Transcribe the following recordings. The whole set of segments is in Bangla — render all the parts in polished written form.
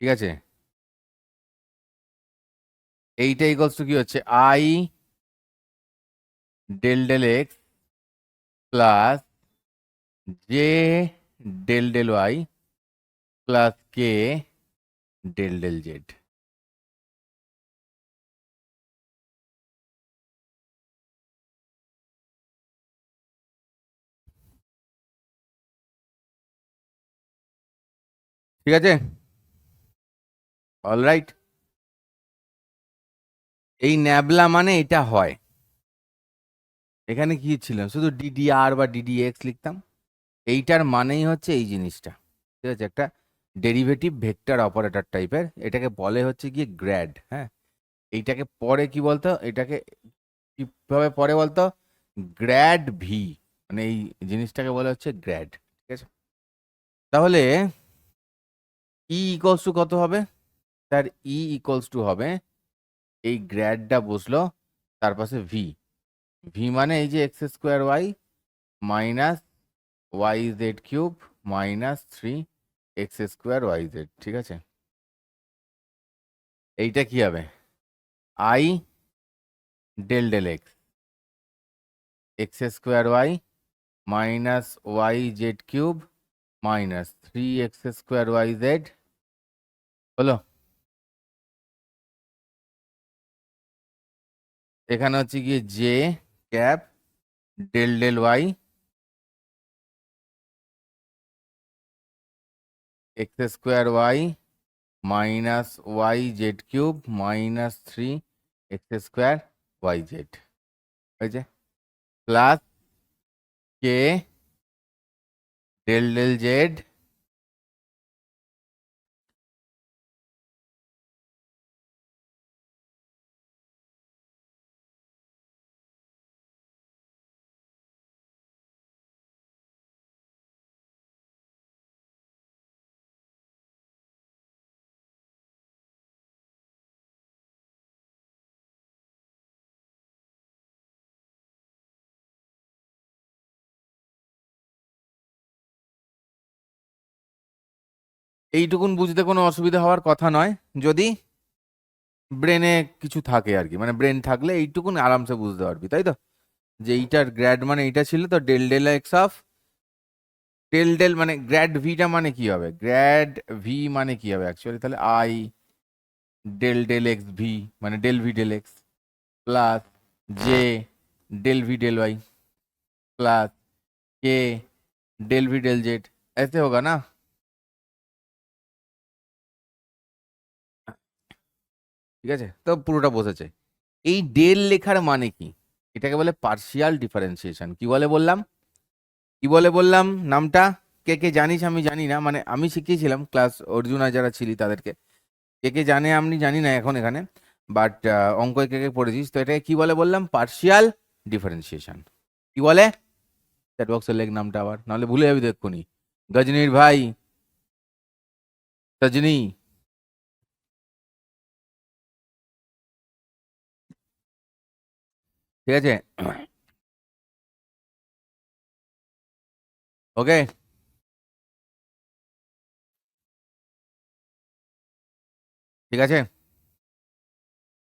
ঠিক আছে, এইটা ইকুয়ালস টু কি হচ্ছে I del del X plus J del del Y plus K del del Z. ঠিক আছে, অলরাইট। এই ন্যাবলা মানে এটা হয়, এখানে কি ছিল শুধু ডিডিআর বা ডিডিএক্স লিখতাম, এইটার মানেই হচ্ছে এই জিনিসটা। ঠিক আছে, একটা ডেরিভেটিভ ভেক্টর অপারেটর টাইপের, এটাকে বলে হচ্ছে গিয়ে গ্র্যাড। হ্যাঁ, এইটাকে পরে কি বলতো, এটাকে কিভাবে পরে বলতো, গ্র্যাড ভি, মানে এই জিনিসটাকে বলে হচ্ছে গ্র্যাড। ঠিক আছে, তাহলে ই ইকুয়ালস টু কত হবে স্যার? ই ইকুয়ালস টু হবে এই গ্র্যাডটা বসলো, তার পাশে ভি। ভি মানে এই যে X square Y minus Y Z cube minus 3x square Y Z. ঠিক আছে, এইটা কি হবে? I del del X, X square Y minus Y Z cube minus 3x square Y Z হলো। এখানে হচ্ছে গিয়ে J cap del del Y X square Y minus Y Z cube minus 3x square Y Z হয়েছে, plus K del del Z এইটুকুন বুঝতে কোনো অসুবিধা হওয়ার কথা নয়, যদি ব্রেনে কিছু থাকে আর কি, মানে ব্রেন থাকলে এইটুকুন আরামসে বুঝতে পারবি, তাই তো? যে এইটার গ্র্যাড মানে এইটা ছিল, তো del del X of del del মানে গ্র্যাড ভিটা মানে কি হবে, গ্র্যাড ভি মানে কি হবে অ্যাকচুয়ালি, তাহলে i del del x v মানে del v del x plus j del v del y plus k del v del z, ऐसे होगा ना? ঠিক আছে, তো পুরোটা বসেছে। এই ডেল লেখার মানে কি? এটাকে বলে পার্শিয়াল ডিফারেন্সিয়েশন। কি বলে বললাম, কি বলে বললাম নামটা? কে কে জানিস? আমি জানি না, মানে আমি শিখিয়েছিলাম ক্লাস অর্জুনা যারা ছিলি তাদেরকে। কে কে জানে আমি জানি না এখন এখানে, বাট অঙ্ক কে কে পড়েছিস, তো এটাকে কি বলে বললাম? Partial differentiation. কি বলে? চ্যাট বক্সে লেখ নামটা আবার, নাহলে ভুলে যাবি তো এক্ষুনি। গজনীর ভাই, সজনী, ঠিক আছে, ওকে। ঠিক আছে,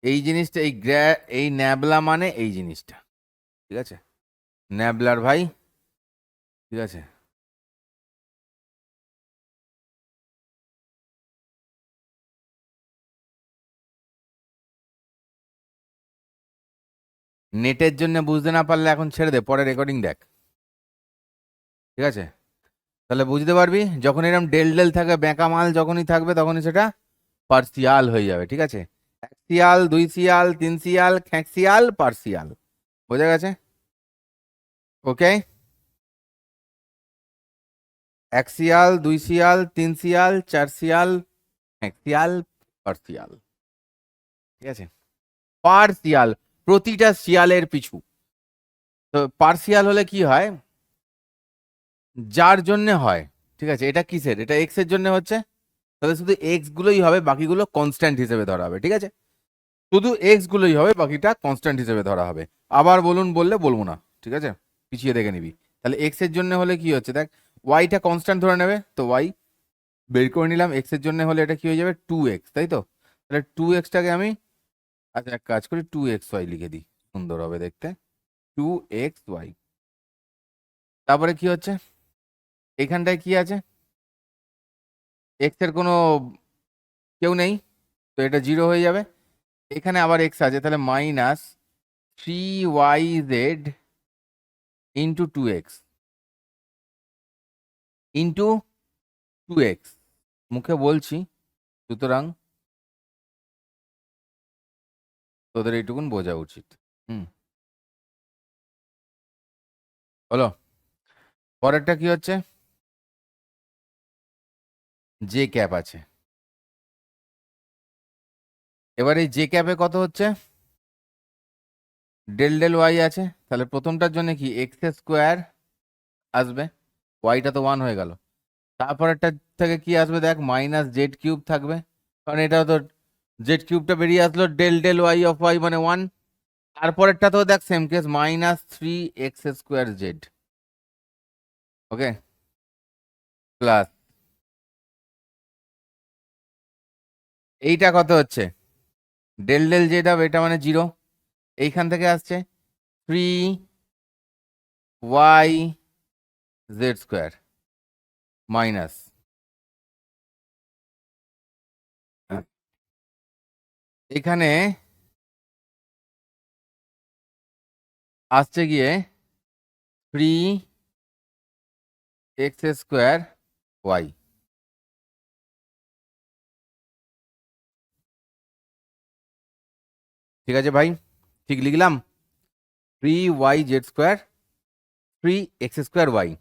এই জিনিসটা এই ন্যাবলা মানে এই জিনিসটা। ঠিক আছে, ন্যাবলার ভাই। ঠিক আছে, নেটের জন্য বুঝতে না পারলে এখন ছেড়ে দে, পরে রেকর্ডিং দেখ। ঠিক আছে, তাহলে বুঝতে পারবি যখন এরকম ডেল ডেল থাকবে, বেঁকা মাল যখনই থাকবে তখনই সেটা পার্সিয়াল হয়ে যাবে। ঠিক আছে, এক সিয়াল, দুই সিয়াল, তিন সিয়াল, খ্যাঁকসিয়াল, পার্সিয়াল। বোঝা গেছে? ওকে, এক শিয়াল, দুই শিয়াল, তিন শিয়াল, চার শিয়াল, এক শিয়াল, পার্সিয়াল। ঠিক আছে, পার্সিয়াল, প্রতিটা শিয়ালের পিছু। তো পার্সিয়াল হলে কি হয়, যার জন্য হয়। ঠিক আছে, এটা কিসের, এটা এক্স এর জন্য হচ্ছে, তাহলে শুধু এক্স গুলোই হবে, বাকিগুলো কনস্ট্যান্ট হিসেবে ধরা হবে। ঠিক আছে, শুধু এক্স গুলোই হবে, বাকিটা কনস্ট্যান্ট হিসেবে ধরা হবে। আবার বলুন বললে বলবো না। ঠিক আছে, পিছিয়ে দেখে নিবি। তাহলে এক্স এর জন্য হলে কি হচ্ছে দেখ, ওয়াইটা কনস্ট্যান্ট ধরে নেবে, তো ওয়াই বের করে নিলাম। এক্স এর জন্য হলে এটা কি হয়ে যাবে 2x, তাই তো? তাহলে 2x-টাকে আমি, আচ্ছা এক কাজ করি 2xy লিখে দিই, সুন্দর হবে দেখতে, 2xy। তারপরে কি হচ্ছে এখানটায় কি আছে, এক্স এর কোনো কেউ নেই, তো এটা 0 হয়ে যাবে। এখানে আবার এক্স আছে, তাহলে minus 3yz into 2x into 2x, মুখে বলছি, সুতরাং তোদের এইটুকুন বোঝা উচিত। বলো পরেরটা কি হচ্ছে, জে ক্যাপ আছে। এবার এই জে ক্যাপে কত হচ্ছে, ডেল ডেল ওয়াই আছে, তাহলে প্রথমটার জন্য কি এক্স স্কোয়ার আসবে, ওয়াইটা তো 1 হয়ে গেল। তারপরেরটা থেকে কি আসবে দেখ, মাইনাস জেড কিউব থাকবে, কারণ এটা তো জেড কিউবটা বেরিয়ে আসলো, del del y of y মানে 1। তারপরেরটা তো দেখ same case, minus 3x square z, okay, plus এইটা কত হচ্ছে, ডেল ডেল জেড হবে, এটা মানে 0, এইখান থেকে আসছে 3y z স্কোয়ার মাইনাস, এখানে আসছে গিয়ে 3x স্কোয়ার ওয়াই। ঠিক আছে ভাই, ঠিক লিখলাম, 3yz square 3x square Y.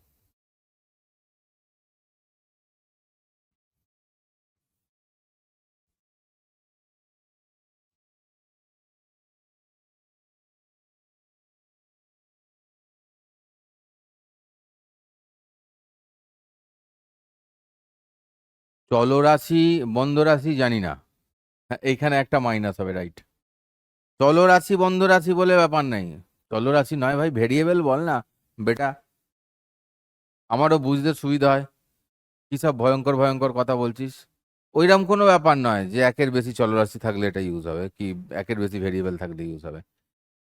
চলরাশি বন্ধরাশি জানি না, হ্যাঁ, এইখানে একটা মাইনাস হবে, রাইট। চলরাশি বন্ধরাশি বলে ব্যাপার নাই, চলরাশি নয় ভাই, ভেরিয়েবল বল না বেটা, আমারও বুঝতে সুবিধা হয়। কি সব ভয়ঙ্কর ভয়ঙ্কর কথা বলছিস, ওইরকম কোনো ব্যাপার নয় যে একের বেশি চলরাশি থাকলে এটা ইউজ হবে, কি একের বেশি ভেরিয়েবল থাকলে ইউজ হবে।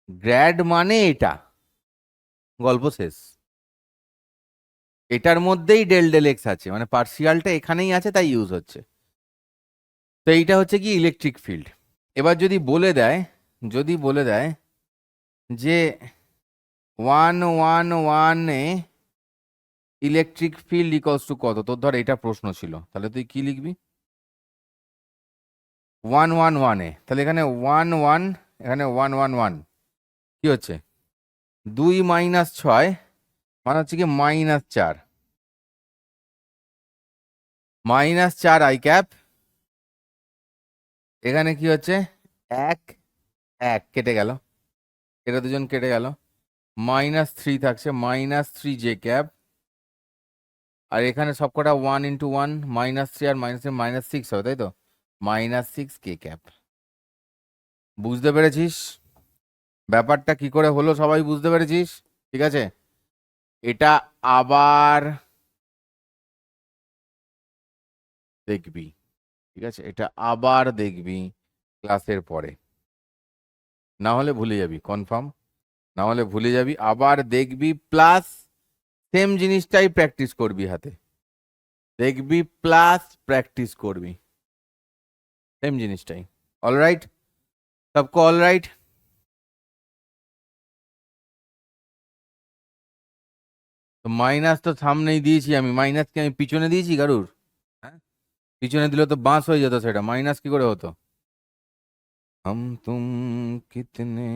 গ্র্যাড মানে এটা, গল্প শেষ। এটার মধ্যেই ডেল ডেল এক্স আছে, মানে পার্সিয়ালটা এখানেই আছে, তাই ইউজ হচ্ছে। তো এইটা হচ্ছে কি ইলেকট্রিক ফিল্ড। এবার যদি বলে দেয়, যদি বলে দেয় যে 111-এ ইলেকট্রিক ফিল্ড ইকুয়ালস টু কত, তোর ধর এটা প্রশ্ন ছিল, তাহলে তুই কি লিখবি 111-এ, তাহলে এখানে 11, এখানে 111 কি হচ্ছে 2 মাইনাস 6, মানে হচ্ছে কি -4, -4 আই ক্যাপ, এখানে কি হচ্ছে 1 1 কেটে গেল, এটা দুজন কেটে গেল, -3 থাকছে, -3 জে ক্যাপ, আর এখানে সবকটা 1 ইন্টু 1, -3 আর -6 হবে, তাই তো, -6 কে ক্যাপ। বুঝতে পেরেছিস ব্যাপারটা কি করে হলো, সবাই বুঝতে পেরেছিস? ঠিক আছে, এটা আবার দেখবি, ঠিক আছে, এটা আবার দেখবি ক্লাসের পরে, না হলে ভুলে যাবি, কনফার্ম, না হলে ভুলে যাবি, আবার দেখবি, প্লাস সেম জিনিসটাই প্র্যাকটিস করবি হাতে, দেখবি প্লাস প্র্যাকটিস করবি সেম জিনিসটাই। অলরাইট, সবকো অলরাইট? তো মাইনাস তো সামনেই দিয়েছি আমি, মাইনাসকে আমি পিছনে দিয়েছি কারুর? হ্যাঁ, পিছনে দিলে তো বাঁশ হয়ে যেত, সেটা মাইনাস কি করে হতো? हम तुम कितने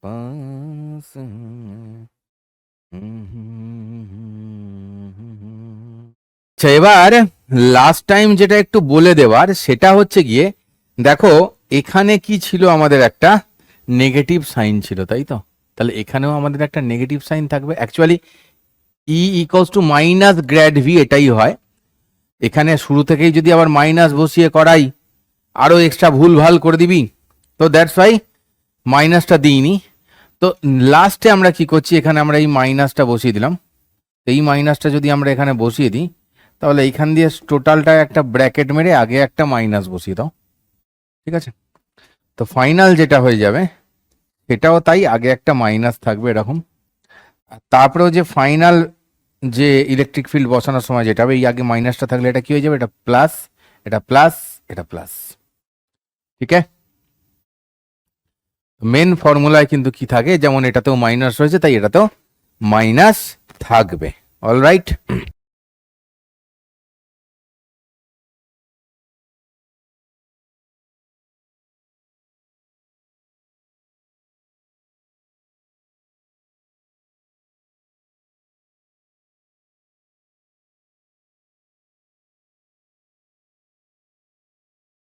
पास हैं। আচ্ছা, এবার লাস্ট টাইম যেটা একটু বলে দেওয়ার, সেটা হচ্ছে গিয়ে দেখো এখানে কি ছিল, আমাদের একটা নেগেটিভ সাইন ছিল, তাই তো? তাহলে এখানেও আমাদের একটা নেগেটিভ সাইন থাকবে। অ্যাকচুয়ালি ই equals two minus grad V, এটাই হয়। এখানে শুরু থেকেই যদি আবার মাইনাস বসিয়ে করাই, আরো এক্সট্রা ভুল ভাল করে দিবি, তো দ্যাটস ওয়াই মাইনাসটা দিইনি। তো লাস্টে আমরা কি করছি, এখানে আমরা এই মাইনাসটা বসিয়ে দিলাম। এই মাইনাসটা যদি আমরা এখানে বসিয়ে দিই, তাহলে এইখান দিয়ে টোটালটা একটা ব্র্যাকেট মেরে আগে একটা মাইনাস বসিয়ে দাও, ঠিক আছে? তো ফাইনাল যেটা হয়ে যাবে সেটাও তাই, আগে একটা মাইনাস থাকবে এরকম। আর তারপরেও যে ফাইনাল যে ইলেকট্রিক ফিল্ড বসানোর সময় যেটা হবে, এই আগে মাইনাসটা থাকলে এটা কি হয়ে যাবে, এটা প্লাস, এটা প্লাস, এটা প্লাস, ঠিক আছে? মেন ফর্মুলায় কিন্তু কি থাকে, যেমন এটাতেও মাইনাস রয়েছে তাই এটাতেও মাইনাস থাকবে। অলরাইট,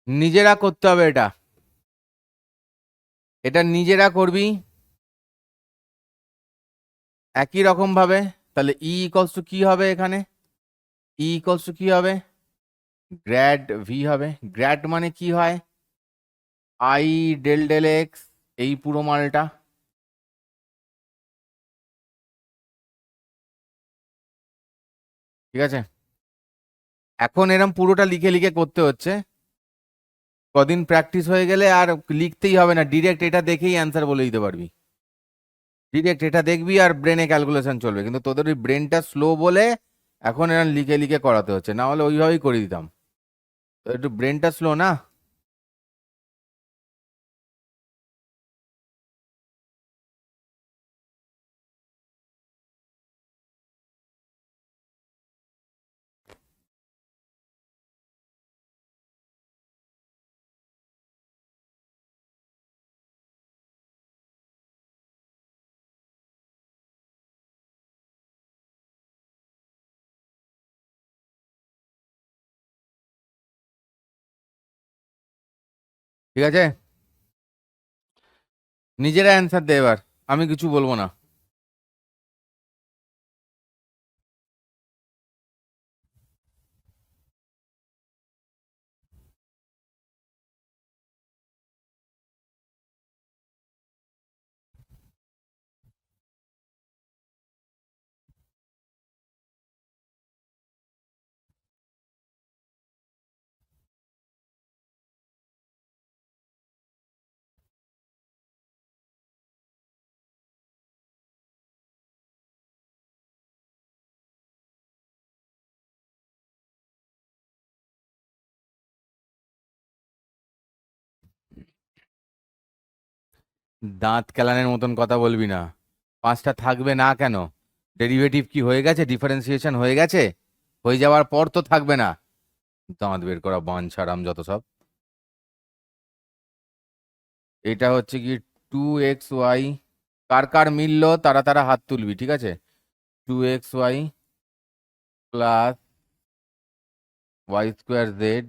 নিজেরা করতে হবে এটা, এটা নিজেরা করবি একই রকম ভাবে। তাহলে ই ইকলস টু কি হবে এখানে, ই ইকলস টু কি হবে, গ্র্যাড ভি হবে। গ্র্যাড মানে কি হয়, আই ডেল ডেল এক্স, এই পুরো মালটা, ঠিক আছে? এখন এরম পুরোটা লিখে লিখে করতে হচ্ছে, কদিন প্র্যাকটিস হয়ে গেলে আর লিখতেই হবে না, ডিরেক্ট এটা দেখেই অ্যান্সার বলে দিতে পারবি। ডিরেক্ট এটা দেখবি আর ব্রেনে ক্যালকুলেশন চলবে, কিন্তু তোদের ওই ব্রেনটা স্লো বলে এখন এরকম লিখে লিখে করাতে হচ্ছে, না হলে ওইভাবেই করে দিতাম। তো একটু ব্রেনটা স্লো না। ঠিক আছে, নিজেরা অ্যান্সার দে এবার, আমি কিছু বলবো না। দাঁত কেলানের মতন কথা বলবি না। পাঁচটা থাকবে না কেন? ডেরিভেটিভ কি হয়ে গেছে, ডিফারেন্সিয়েশন হয়ে গেছে? হয়ে যাওয়ার পর তো থাকবে না। দাঁত বের করা বাঞ্ছারাম যত সব। এটা হচ্ছে কি 2xy, কার কার মিললো তারা তারা হাত তুলবি, ঠিক আছে? 2xy plus Y square Z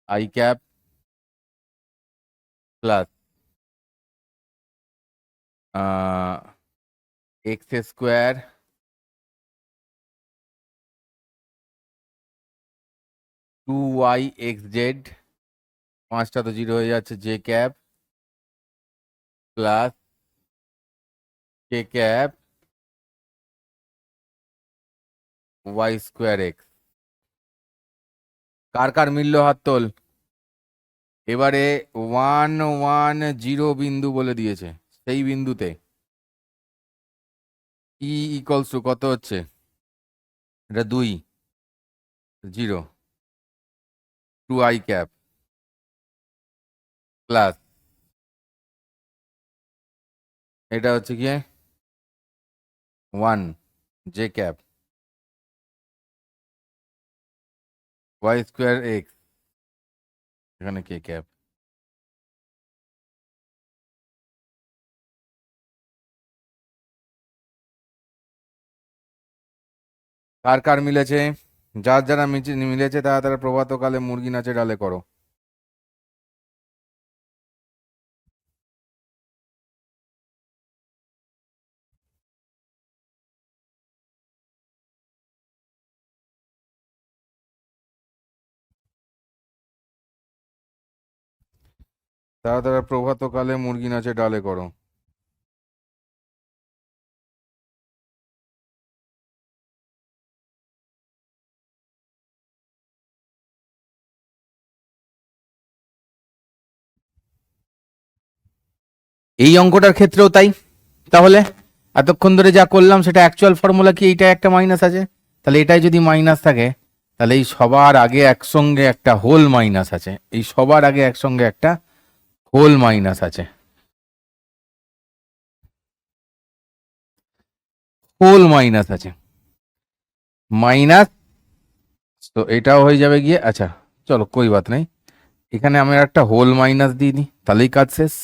I cap plus X square 2y X Z, পাঁচটা তো জিরো হয়ে যাচ্ছে, J cap plus K cap Y square X. কার কার মিললো হাত তোল। এবারে 1 1 0 বিন্দু বলে দিয়েছে, সেই বিন্দুতে ই ইকলস টু কত হচ্ছে, এটা 2 0 2 i ক্যাপ প্লাস এটা হচ্ছে কি 1 J cap Y square X, এখানে কে ক্যাপ। কার কার মিলেছে, যার যারা মিলেছে তারা তারা প্রভাতকালে মুরগি নাচে ডালে করো। তারা তারা প্রভাতকালে মুরগি নাচে ডালে করো। এই অঙ্কটার ক্ষেত্রেও তাই। তাহলে এতক্ষণ ধরে যা করলাম সেটা অ্যাকচুয়াল ফর্মুলা কি, এইটা একটা মাইনাস আছে, তাহলে এটাই যদি মাইনাস থাকে তাহলে এই সবার আগে একসঙ্গে একটা হোল মাইনাস আছে, এই সবার আগে একসঙ্গে একটা হোল মাইনাস আছে, হোল মাইনাস আছে, মাইনাস। তো এটাও হয়ে যাবে গিয়ে, আচ্ছা চলো কই বাত নেই, এখানে আমি একটা হোল মাইনাস দিয়ে দিই, তাহলেই কাজ শেষ।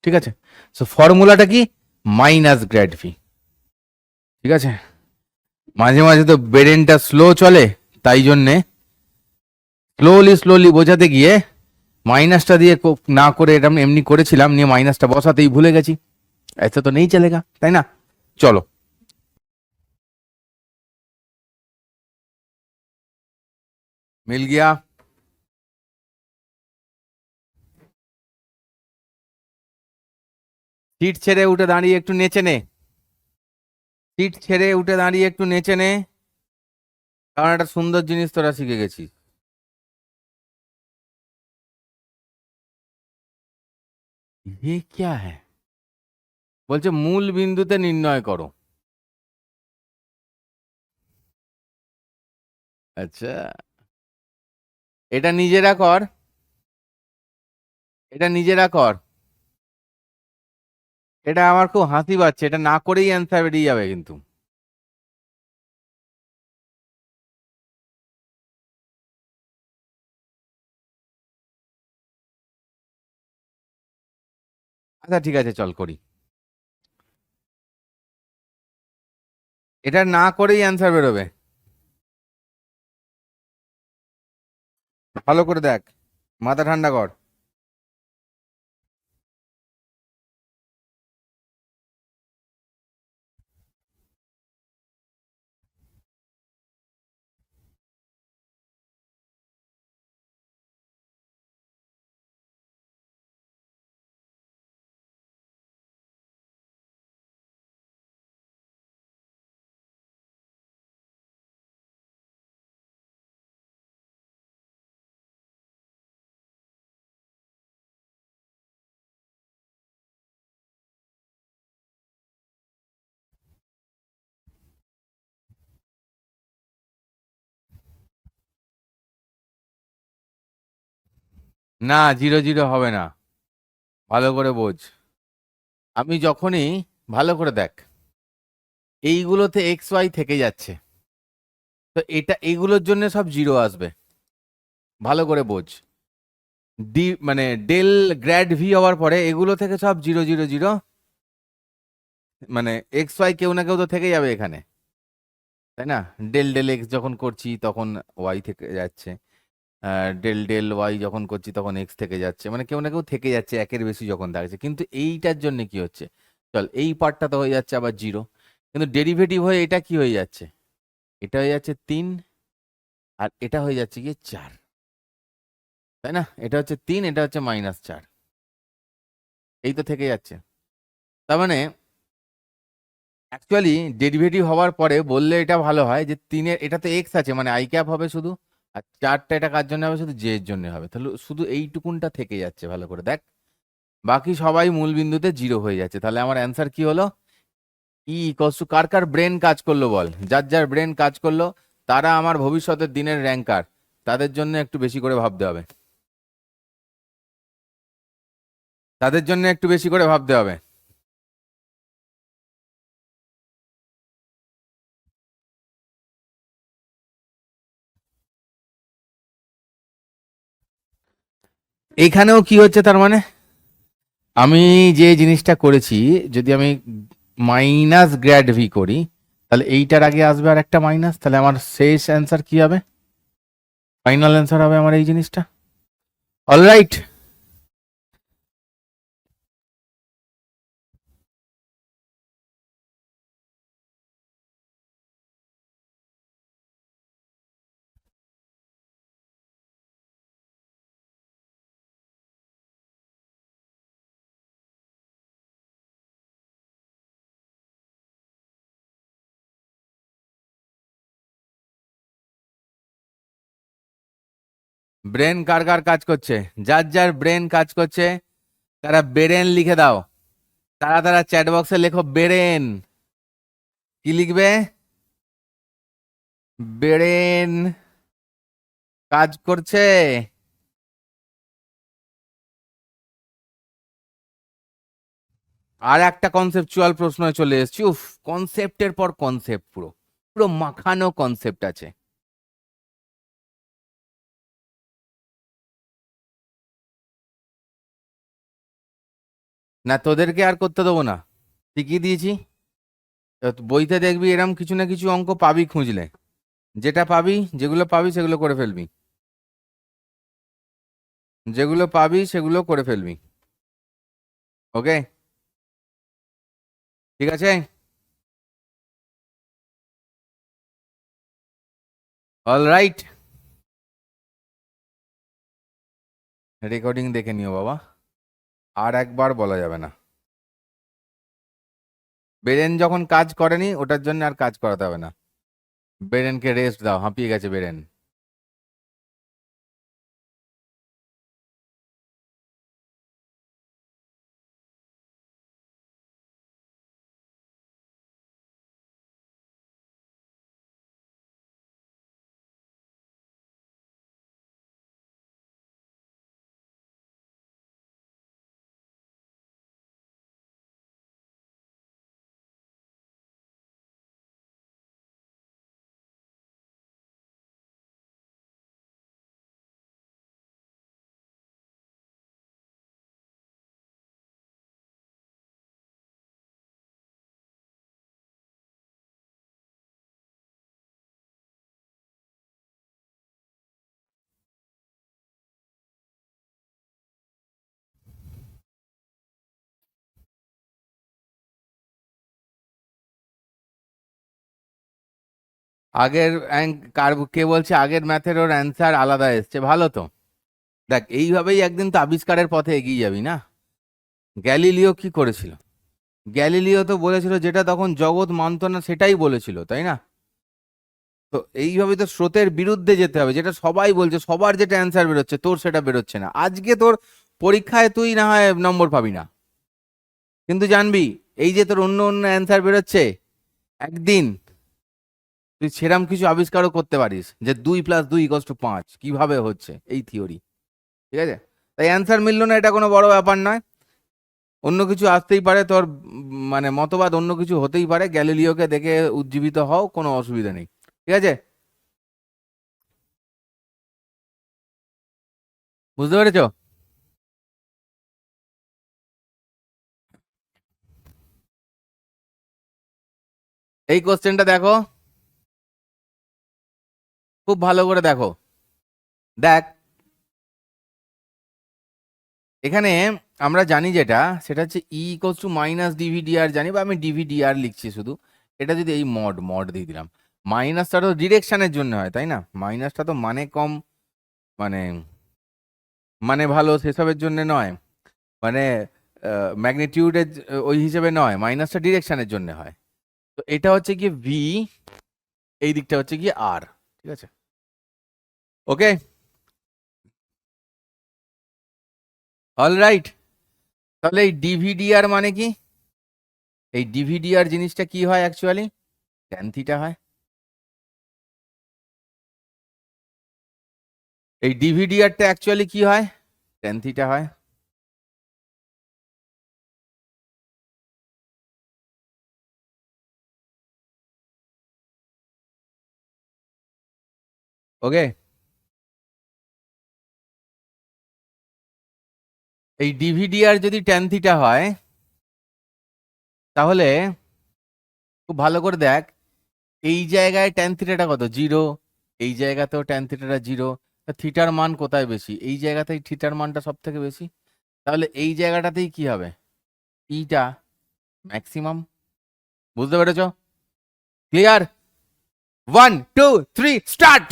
ঠিক আছে, সো ফর্মুলাটা কি, মাইনাস গ্র্যাড ভি। ঠিক আছে, মাঝে মাঝে তো ব্রেনটা স্লো চলে, তাই জন্যে স্লোলি স্লোলি বোঝাতে গিয়ে মাইনাসটা দিয়ে না করে এটা আমি এমনি করেছিলাম, নিয়ে মাইনাসটা বসাতেই ভুলে গেছি। ऐसा तो नहीं चलेगा, তাই না? চলো, মিল গিয়া। সিট ছেড়ে উঠে দাঁড়িয়ে একটু নেচে নে, সিট ছেড়ে উঠে দাঁড়িয়ে একটু নেচে নে, কারণ একটা সুন্দর জিনিস তোরা শিখে গেছিস। ये क्या है, বলছে মূল বিন্দুতে নির্ণয় করো। আচ্ছা, এটা নিজেরা কর, এটা নিজেরা কর। এটা আমার খুব হাসি পাচ্ছে, এটা না করেই অ্যান্সার বেরিয়ে যাবে কিন্তু। আচ্ছা ঠিক আছে, চল করি, এটা না করেই অ্যান্সার বেরোবে। ভালো করে দেখ, মাথা ঠান্ডা কর। না, জিরো জিরো হবে না, ভালো করে বোঝ। আমি যখনই, ভালো করে দেখ, এইগুলোতে এক্স ওয়াই থেকে যাচ্ছে, তো এটা এগুলোর জন্য সব জিরো আসবে, ভালো করে বোঝ। ডি মানে ডেল গ্র্যাড ভি হওয়ার পরে এগুলো থেকে সব জিরো জিরো জিরো, মানে এক্স ওয়াই কেউ না কেউ তো থেকে যাবে এখানে, তাই না? ডেল ডেল এক্স যখন করছি তখন ওয়াই থেকে যাচ্ছে, ডেল ডেল ওয়াই যখন করছি তখন এক্স থেকে যাচ্ছে, মানে কেউ না কেউ থেকে যাচ্ছে, একের বেশি যখন থাকছে। কিন্তু এইটার জন্য কি হচ্ছে, চল এই পার্টটা তো হয়ে যাচ্ছে আবার জিরো, কিন্তু ডেরিভেটিভ হয়ে এটা কি হয়ে যাচ্ছে, এটা হয়ে যাচ্ছে 3, আর এটা হয়ে যাচ্ছে গিয়ে 4, তাই না? এটা হচ্ছে 3, এটা হচ্ছে -4, এই তো থেকে যাচ্ছে। তার মানে অ্যাকচুয়ালি ডেরিভেটিভ হওয়ার পরে বললে এটা ভালো হয় যে 3-এর, এটা তো এক্স আছে মানে আই ক্যাপ হবে শুধু, আর 4টা এটা কার জন্য হবে, শুধু জে এর জন্য হবে, তাহলে শুধু এইটুকুনটা থেকে যাচ্ছে, ভালো করে দেখ। বাকি সবাই মূল বিন্দুতে জিরো হয়ে যাচ্ছে, তাহলে আমার অ্যান্সার কি হলো, ই ইকোয়ালস টু, কার কার ব্রেন কাজ করলো বল, যার যার ব্রেন কাজ করলো তারা আমার ভবিষ্যতের দিনের র্যাঙ্কার, তাদের জন্য একটু বেশি করে ভাবতে হবে, তাদের জন্য একটু বেশি করে ভাবতে হবে। এইখানেও কি হচ্ছে তার মানে, আমি যে জিনিসটা করেছি, যদি আমি মাইনাস গ্র্যাড ভি করি, তাহলে এইটার আগে আসবে আর একটা মাইনাস, তাহলে আমার শেষ অ্যান্সার কি হবে, ফাইনাল অ্যান্সার হবে আমার এই জিনিসটা। অলরাইট, ব্রেন কার কার কাজ করছে, যার যার ব্রেন কাজ করছে তারা ব্রেন লিখে দাও। তারা তারা চ্যাট বক্সে লেখো বেরেন। কি লিখবে? বেরেন কাজ করছে। আর একটা কনসেপচুয়াল প্রশ্ন চলে এসেছি। উফ, কনসেপ্টের পর কনসেপ্ট, পুরো পুরো মাখানো কনসেপ্ট আছে। না, তোদেরকে আর করতে দেবো না, শিখিয়ে দিয়েছি। বইতে দেখবি এরম কিছু না কিছু অঙ্ক পাবি খুঁজলে, যেটা পাবি, যেগুলো পাবি সেগুলো করে ফেলবি, যেগুলো পাবি সেগুলো করে ফেলবি। ওকে, ঠিক আছে। অল রাইট, রেকর্ডিং দেখে নিও বাবা, আর একবার বলা যাবে না। ব্রেন যখন কাজ করেনি ওটার জন্য আর কাজ করাতে হবে না। ব্রেনকে রেস্ট দাও, হাঁপিয়ে গেছে ব্রেন। আগের কার কে বলছে আগের ম্যাথের ওর অ্যান্সার আলাদা এসছে, ভালো তো। দেখ, এইভাবেই একদিন তো আবিষ্কারের পথে এগিয়ে যাবি না। গ্যালিলিও কি করেছিল? গ্যালিলিও তো বলেছিল যেটা তখন জগৎ মানত না সেটাই বলেছিল, তাই না? তো এইভাবে তো স্রোতের বিরুদ্ধে যেতে হবে, যেটা সবাই বলছে, সবার যেটা অ্যান্সার বেরোচ্ছে তোর সেটা বেরোচ্ছে না। আজকে তোর পরীক্ষায় তুই না হয় নম্বর পাবি না, কিন্তু জানবি এই যে তোর অন্য অন্য অ্যান্সার বেরোচ্ছে, একদিন তুই সেরাম কিছু আবিষ্কারও করতে পারিস যে 2+2=5 কিভাবে হচ্ছে এই থিওরি। ঠিক আছে, তাই অ্যান্সার মিললো না এটা কোনো বড় ব্যাপার নয়। অন্য কিছু আসতেই পারে তোর, মানে মতবাদ অন্য কিছু হতেই পারে। গ্যালিলিওকে দেখে উজ্জীবিত হও, কোনো অসুবিধা নেই। ঠিক আছে, বুঝতে পেরেছো? এই কোশ্চেনটা দেখো, খুব ভালো করে দেখো। দেখ, এখানে আমরা জানি যেটা, সেটা হচ্ছে E = জানি, বা আমি ডিভিডিআর লিখছি শুধু। এটা যদি এই মড মড দিয়ে দিলাম, মাইনাসটা তো ডিরেকশনের জন্য হয়, তাই না? মাইনাসটা তো মানে কম, মানে মানে ভালো সেসবের জন্য নয়, মানে ম্যাগনিটিউডের ওই হিসেবে নয়, মাইনাসটা ডিরেকশনের জন্য হয়। তো এটা হচ্ছে কি ভি, এই দিকটা হচ্ছে কি আর। ঠিক আছে, ওকে, অল রাইট। তাহলে এই ডিভিডিআর মানে কি? এই ডিভিডিআর জিনিসটা কি হয় অ্যাকচুয়ালি? ট্যান থিটা হয়। এই ডিভিডিআরটা অ্যাকচুয়ালি কি হয়? ট্যান থিটা হয়। ওকে, এই ডিভিডিআর যদি ট্যান থিটা হয়, তাহলে খুব ভালো করে দেখ, এই জায়গায় ট্যান থিটাটা কত? 0। এই জায়গাতেও ট্যান থিটাটা 0। থিটার মান কোথায় বেশি? এই জায়গাতেই থিটার মানটা সব থেকে বেশি। তাহলে এই জায়গাটাতেই কি হবে? ইটা ম্যাক্সিমাম। বুঝতে পেরেছো? ক্লিয়ার? 1 2 3 স্টার্ট।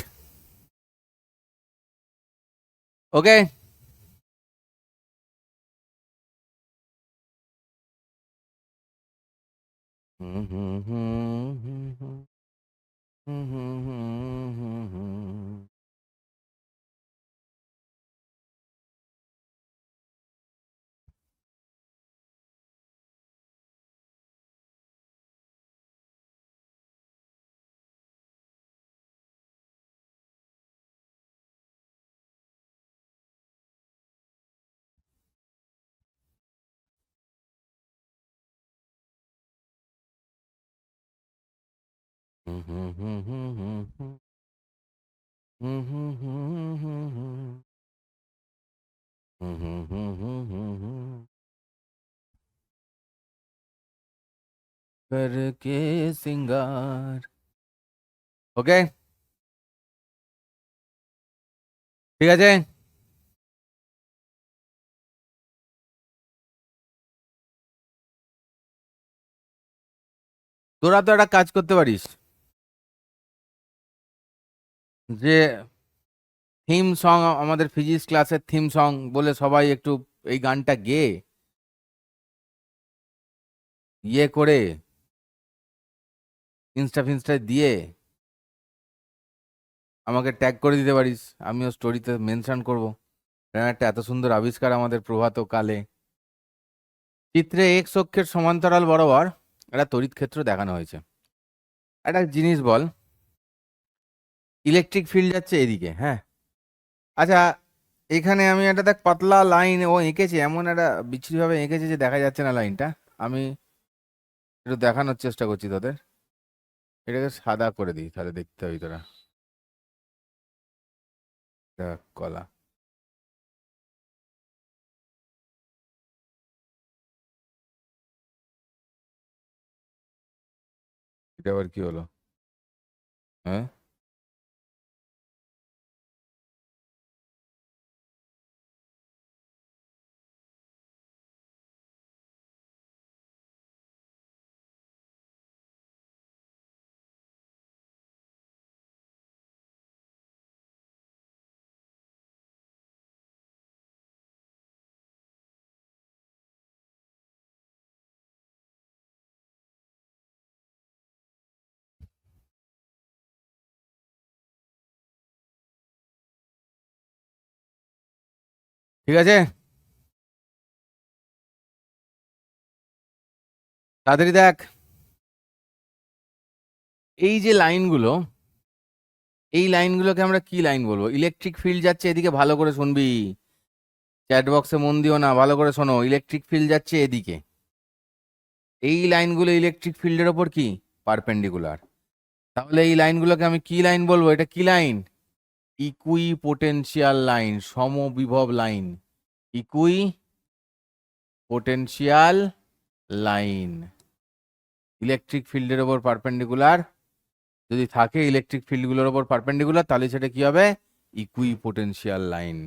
ওকে, হুম হুম হুম হুম হুম হুম হুম হুম হুম। करके सिंगार। ওকে, ঠিক আছে। তোরা তো একটা কাজ করতে পারিস, যে থিম সং, আমাদের ফিজিক্স ক্লাসের থিম সং বলে সবাই একটু এই গানটা গেয়ে ইয়ে করে ইনস্টা ফিনস্টা দিয়ে আমাকে ট্যাগ করে দিতে পারিস, আমিও স্টোরিতে মেনশন করবো। একটা এত সুন্দর আবিষ্কার আমাদের প্রভাত কালে। চিত্রে এক্স অক্ষের সমান্তরাল বরাবর একটা তড়িৎ ক্ষেত্র দেখানো হয়েছে। একটা জিনিস বল, ইলেকট্রিক ফিল্ড যাচ্ছে এদিকে, হ্যাঁ। আচ্ছা, এখানে আমি একটা দেখ পাতলা লাইন ও এঁকেছে, এমন একটা বিচ্ছিরিভাবে এঁকেছে যে দেখা যাচ্ছে না লাইনটা। আমি একটু দেখানোর চেষ্টা করছি তোদের, এটাকে সাদা করে দিই, তাহলে দেখতে হবে তোরা। দেখ কলা, এটা আবার কি হলো? হ্যাঁ, ঠিক আছে, তাড়াতাড়ি দেখ। এই যে লাইনগুলো, এই লাইনগুলোকে আমরা কি লাইন বলবো? ইলেকট্রিক ফিল্ড যাচ্ছে এদিকে, ভালো করে শুনবি, চ্যাট বক্সে মন দিও না, ভালো করে শোনো। ইলেকট্রিক ফিল্ড যাচ্ছে এদিকে, এই লাইনগুলো ইলেকট্রিক ফিল্ডের ওপর কি পারপেন্ডিকুলার। তাহলে এই লাইনগুলোকে আমি কি লাইন বলবো? এটা কি লাইন? ইকুই পোটেনশিয়াল লাইন, সমবিভব line, equipotential line. Electric ফিল্ডের ওপর পারপেন্ডিকুলার যদি থাকে, ইলেকট্রিক ফিল্ডগুলোর ওপর পারপেন্ডিকুলার, তাহলে সেটা কি হবে? ইকুই পোটেনশিয়াল লাইন।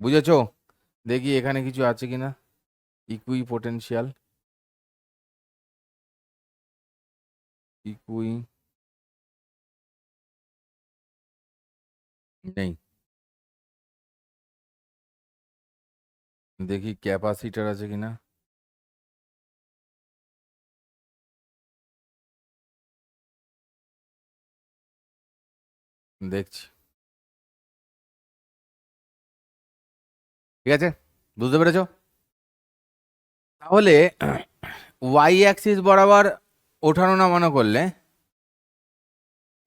বুঝেছো? দেখি এখানে কিছু আছে কিনা। ইকুই পোটেনশিয়াল, ইকুই, নেই। দেখি ক্যাপাসিটার আছে কিনা। দেখছি, ঠিক আছে, বুঝতে পেরেছো? তাহলে ওয়াই অ্যাক্সিস বরাবর ওঠানো নামানো করলে,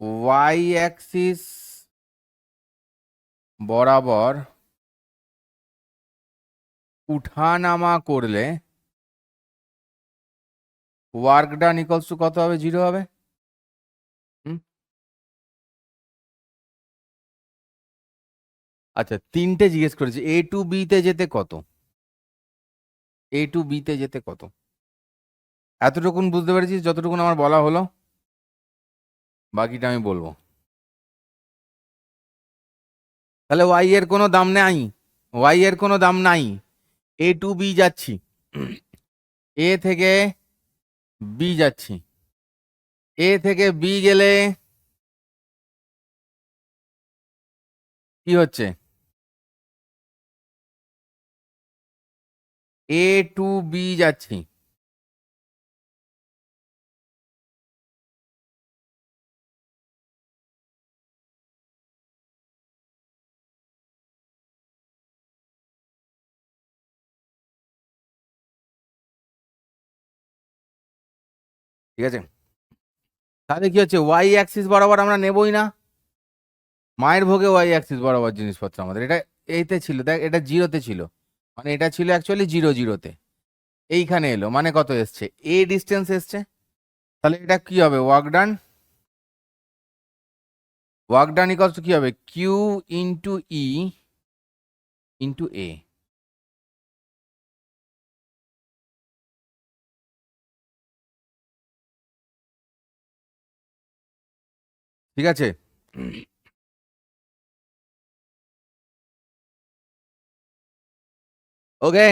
ওয়াই অ্যাক্সিস বরাবর উঠানামা করলে ওয়ার্ক ডান ইকুয়ালস টু কত হবে? 0 হবে। হুম, আচ্ছা, তিনটে জিজ্ঞেস করেছি, এ টু বি তে যেতে কত? এ টু বি তে যেতে কত? এতটুকুন বুঝতে পেরেছিস? যতটুকুন আমার বলা হলো, বাকিটা আমি বলবো। তাহলে ওয়াই এর কোনো দাম নাই, ওয়াই এর কোনো দাম নাই। এ টু বি যাচ্ছি, এ থেকে বি যাচ্ছি, এ থেকে বি গেলে কি হচ্ছে? এ টু বি যাচ্ছি, ঠিক আছে। তাহলে কি হচ্ছে? ওয়াই অ্যাক্সিস বরাবর আমরা নেবই না, মায়ের ভোগে ওয়াই অ্যাক্সিস বরাবর জিনিসপত্র আমাদের। এটা এইতে ছিল, দেখ এটা 0-তে ছিল, মানে এটা ছিল অ্যাকচুয়ালি 0-0-তে, এইখানে এলো, মানে কত এসছে? এ ডিস্টেন্স এসছে। তাহলে এটা কি হবে? Work done work done equals to কি হবে, Q into E into a. ঠিক আছে, ওকে।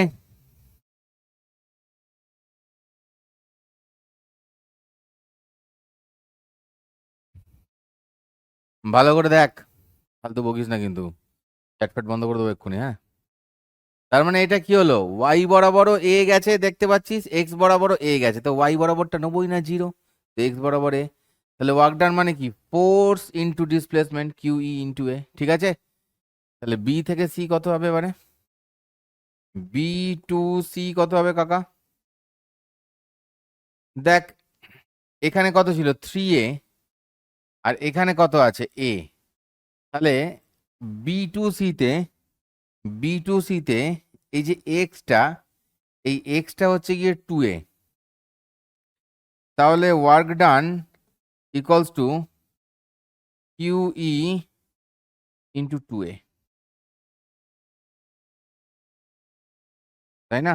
ভালো করে দেখ, ফালতু বকিস না কিন্তু, চ্যাটপ্যাট বন্ধ করে দেবো এক্ষুনি, হ্যাঁ। তার মানে এটা কি হলো, ওয়াই বরাবরও এ গেছে দেখতে পাচ্ছিস, এক্স বরাবরও এ গেছে, তো ওয়াই বরাবরটা নেবোই না, জিরো। তো এক্স বরাবর এ, তাহলে ওয়ার্ক ডান মানে কি, force into displacement q E into a. ঠিক আছে, তাহলে বি থেকে সি কত হবে এবারে, বি টু সি কত হবে কাকা? দেখ, এখানে কত ছিল, 3a, আর এখানে কত আছে, এ। তাহলে বি টু সিতে, বি টু সিতে এই যে এক্সটা, এই এক্সটা হচ্ছে গিয়ে 2a। তাহলে work done equals to Q E into 2a, তাই না?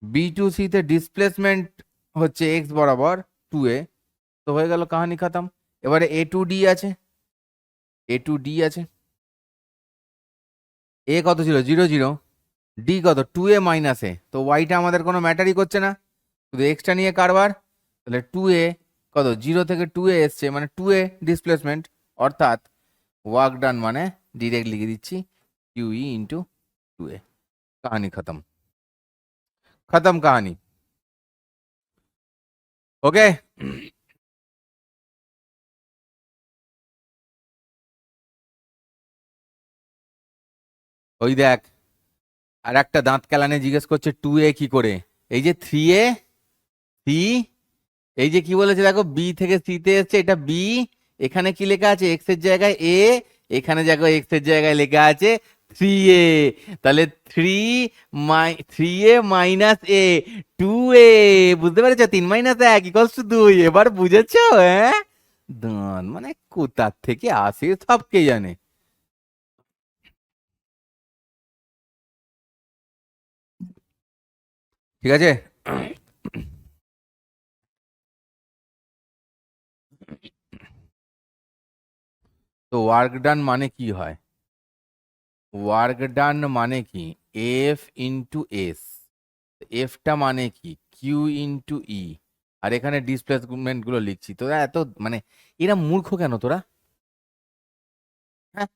বি টু সিতে ডিসপ্লেসমেন্ট হচ্ছে এক্স বরাবর 2a, তো হয়ে গেল কাহানি খতম। এবারে এ টু ডি আছে, এ টু ডি আছে, এ কত ছিল, 0 0, ডি কত, 2a মাইনাস এ, তো ওয়াইটা আমাদের কোনো ম্যাটারই করছে না, শুধু এক্সটা নিয়ে কারবার। তাহলে 2a কত, 0 থেকে 2a এসছে, মানে 2a ডিসপ্লেসমেন্ট, অর্থাৎ ওয়ার্ক ডান মানে ডিরেক্ট লিখে দিচ্ছি কিউ ই ইন্টু 2a। কাহানি খতম, খতম কাহানি। ওকে, ওই দেখ, আর একটা দাঁত কেলানে জিজ্ঞেস করছে 2a কি করে, এই যে 3a সি, এই যে কি বলেছে দেখো, বি থেকে সি তে এসছে, এটা বি, এখানে কি লেখা আছে, এক্স এর জায়গায় এ, এখানে দেখো এক্স এর জায়গায় লেখা আছে 3a, তাহলে 3a মাইনাস এ, 2a। বুঝতে পেরেছো, 3 - 1 = 2, এবার বুঝেছো? হ্যাঁ, দাঁত মানে কোথার থেকে আসে সব কে জানে। ঠিক আছে, তো ওয়ার্ক ডান মানে কি হয়, ওয়ার্ক ডান মানে কি, এফ ইন্টু এস, এফটা মানে কি, কিউ ইন্টু ই, আর এখানে ডিসপ্লেসমেন্ট গুলো লিখছি। তোরা এত মানে এরা মূর্খ কেন তোরা, হ্যাঁ?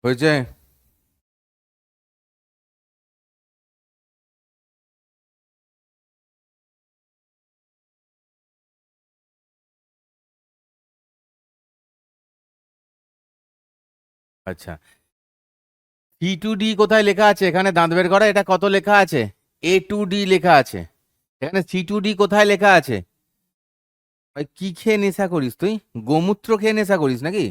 হয়েছে, আচ্ছা। সি টু ডি কোথায় লেখা আছে, এখানে দাঁত বের করা, এটা কত লেখা আছে, এ টু ডি লেখা আছে, এখানে সি টু ডি কোথায় লেখা আছে? ভাই কি খেয়ে নেশা করিস তুই, গোমূত্র খেয়ে নেশা করিস নাকি?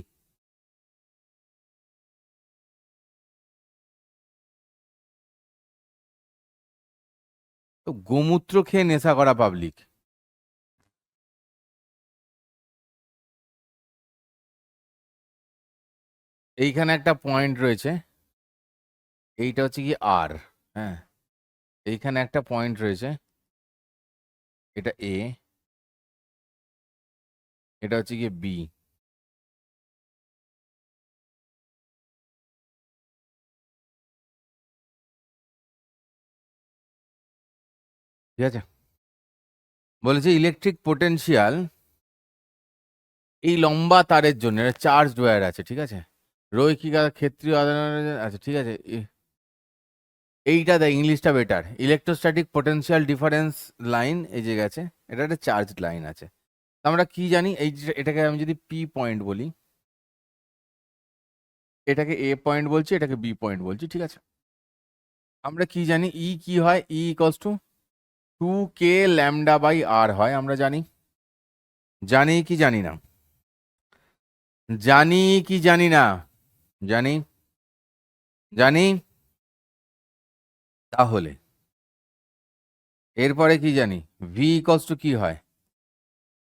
তো গোমূত্র খেয়ে নেশা করা পাবলিক। এইখানে একটা পয়েন্ট রয়েছে, এইটা হচ্ছে কি আর, হ্যাঁ, এইখানে একটা পয়েন্ট রয়েছে, এটা এ, এটা হচ্ছে কি বি। ঠিক আছে, বলেছে ইলেকট্রিক পোটেনশিয়াল এই লম্বা তারের জন্য, এটা চার্জড ওয়্যার আছে, ঠিক আছে, রৈখিক আর ক্ষেত্রীয় আধান, আচ্ছা ঠিক আছে, এইটা দেখ, ইংলিশটা better. Electrostatic potential difference line এই যে গেছে, এটা একটা চার্জড লাইন আছে। তো আমরা কি জানি, এটাকে আমি যদি পি পয়েন্ট বলি, এটাকে এ পয়েন্ট বলছি, এটাকে বি পয়েন্ট বলছি, ঠিক আছে। আমরা কি জানি, ই কি হয়, E equals to 2k lambda by r হয়, আমরা জানি। জানি কি জানি না? জানি কি জানি না? জানি, জানি। তাহলে এরপরে কি জানি, ভি ইকলস টু কি হয়,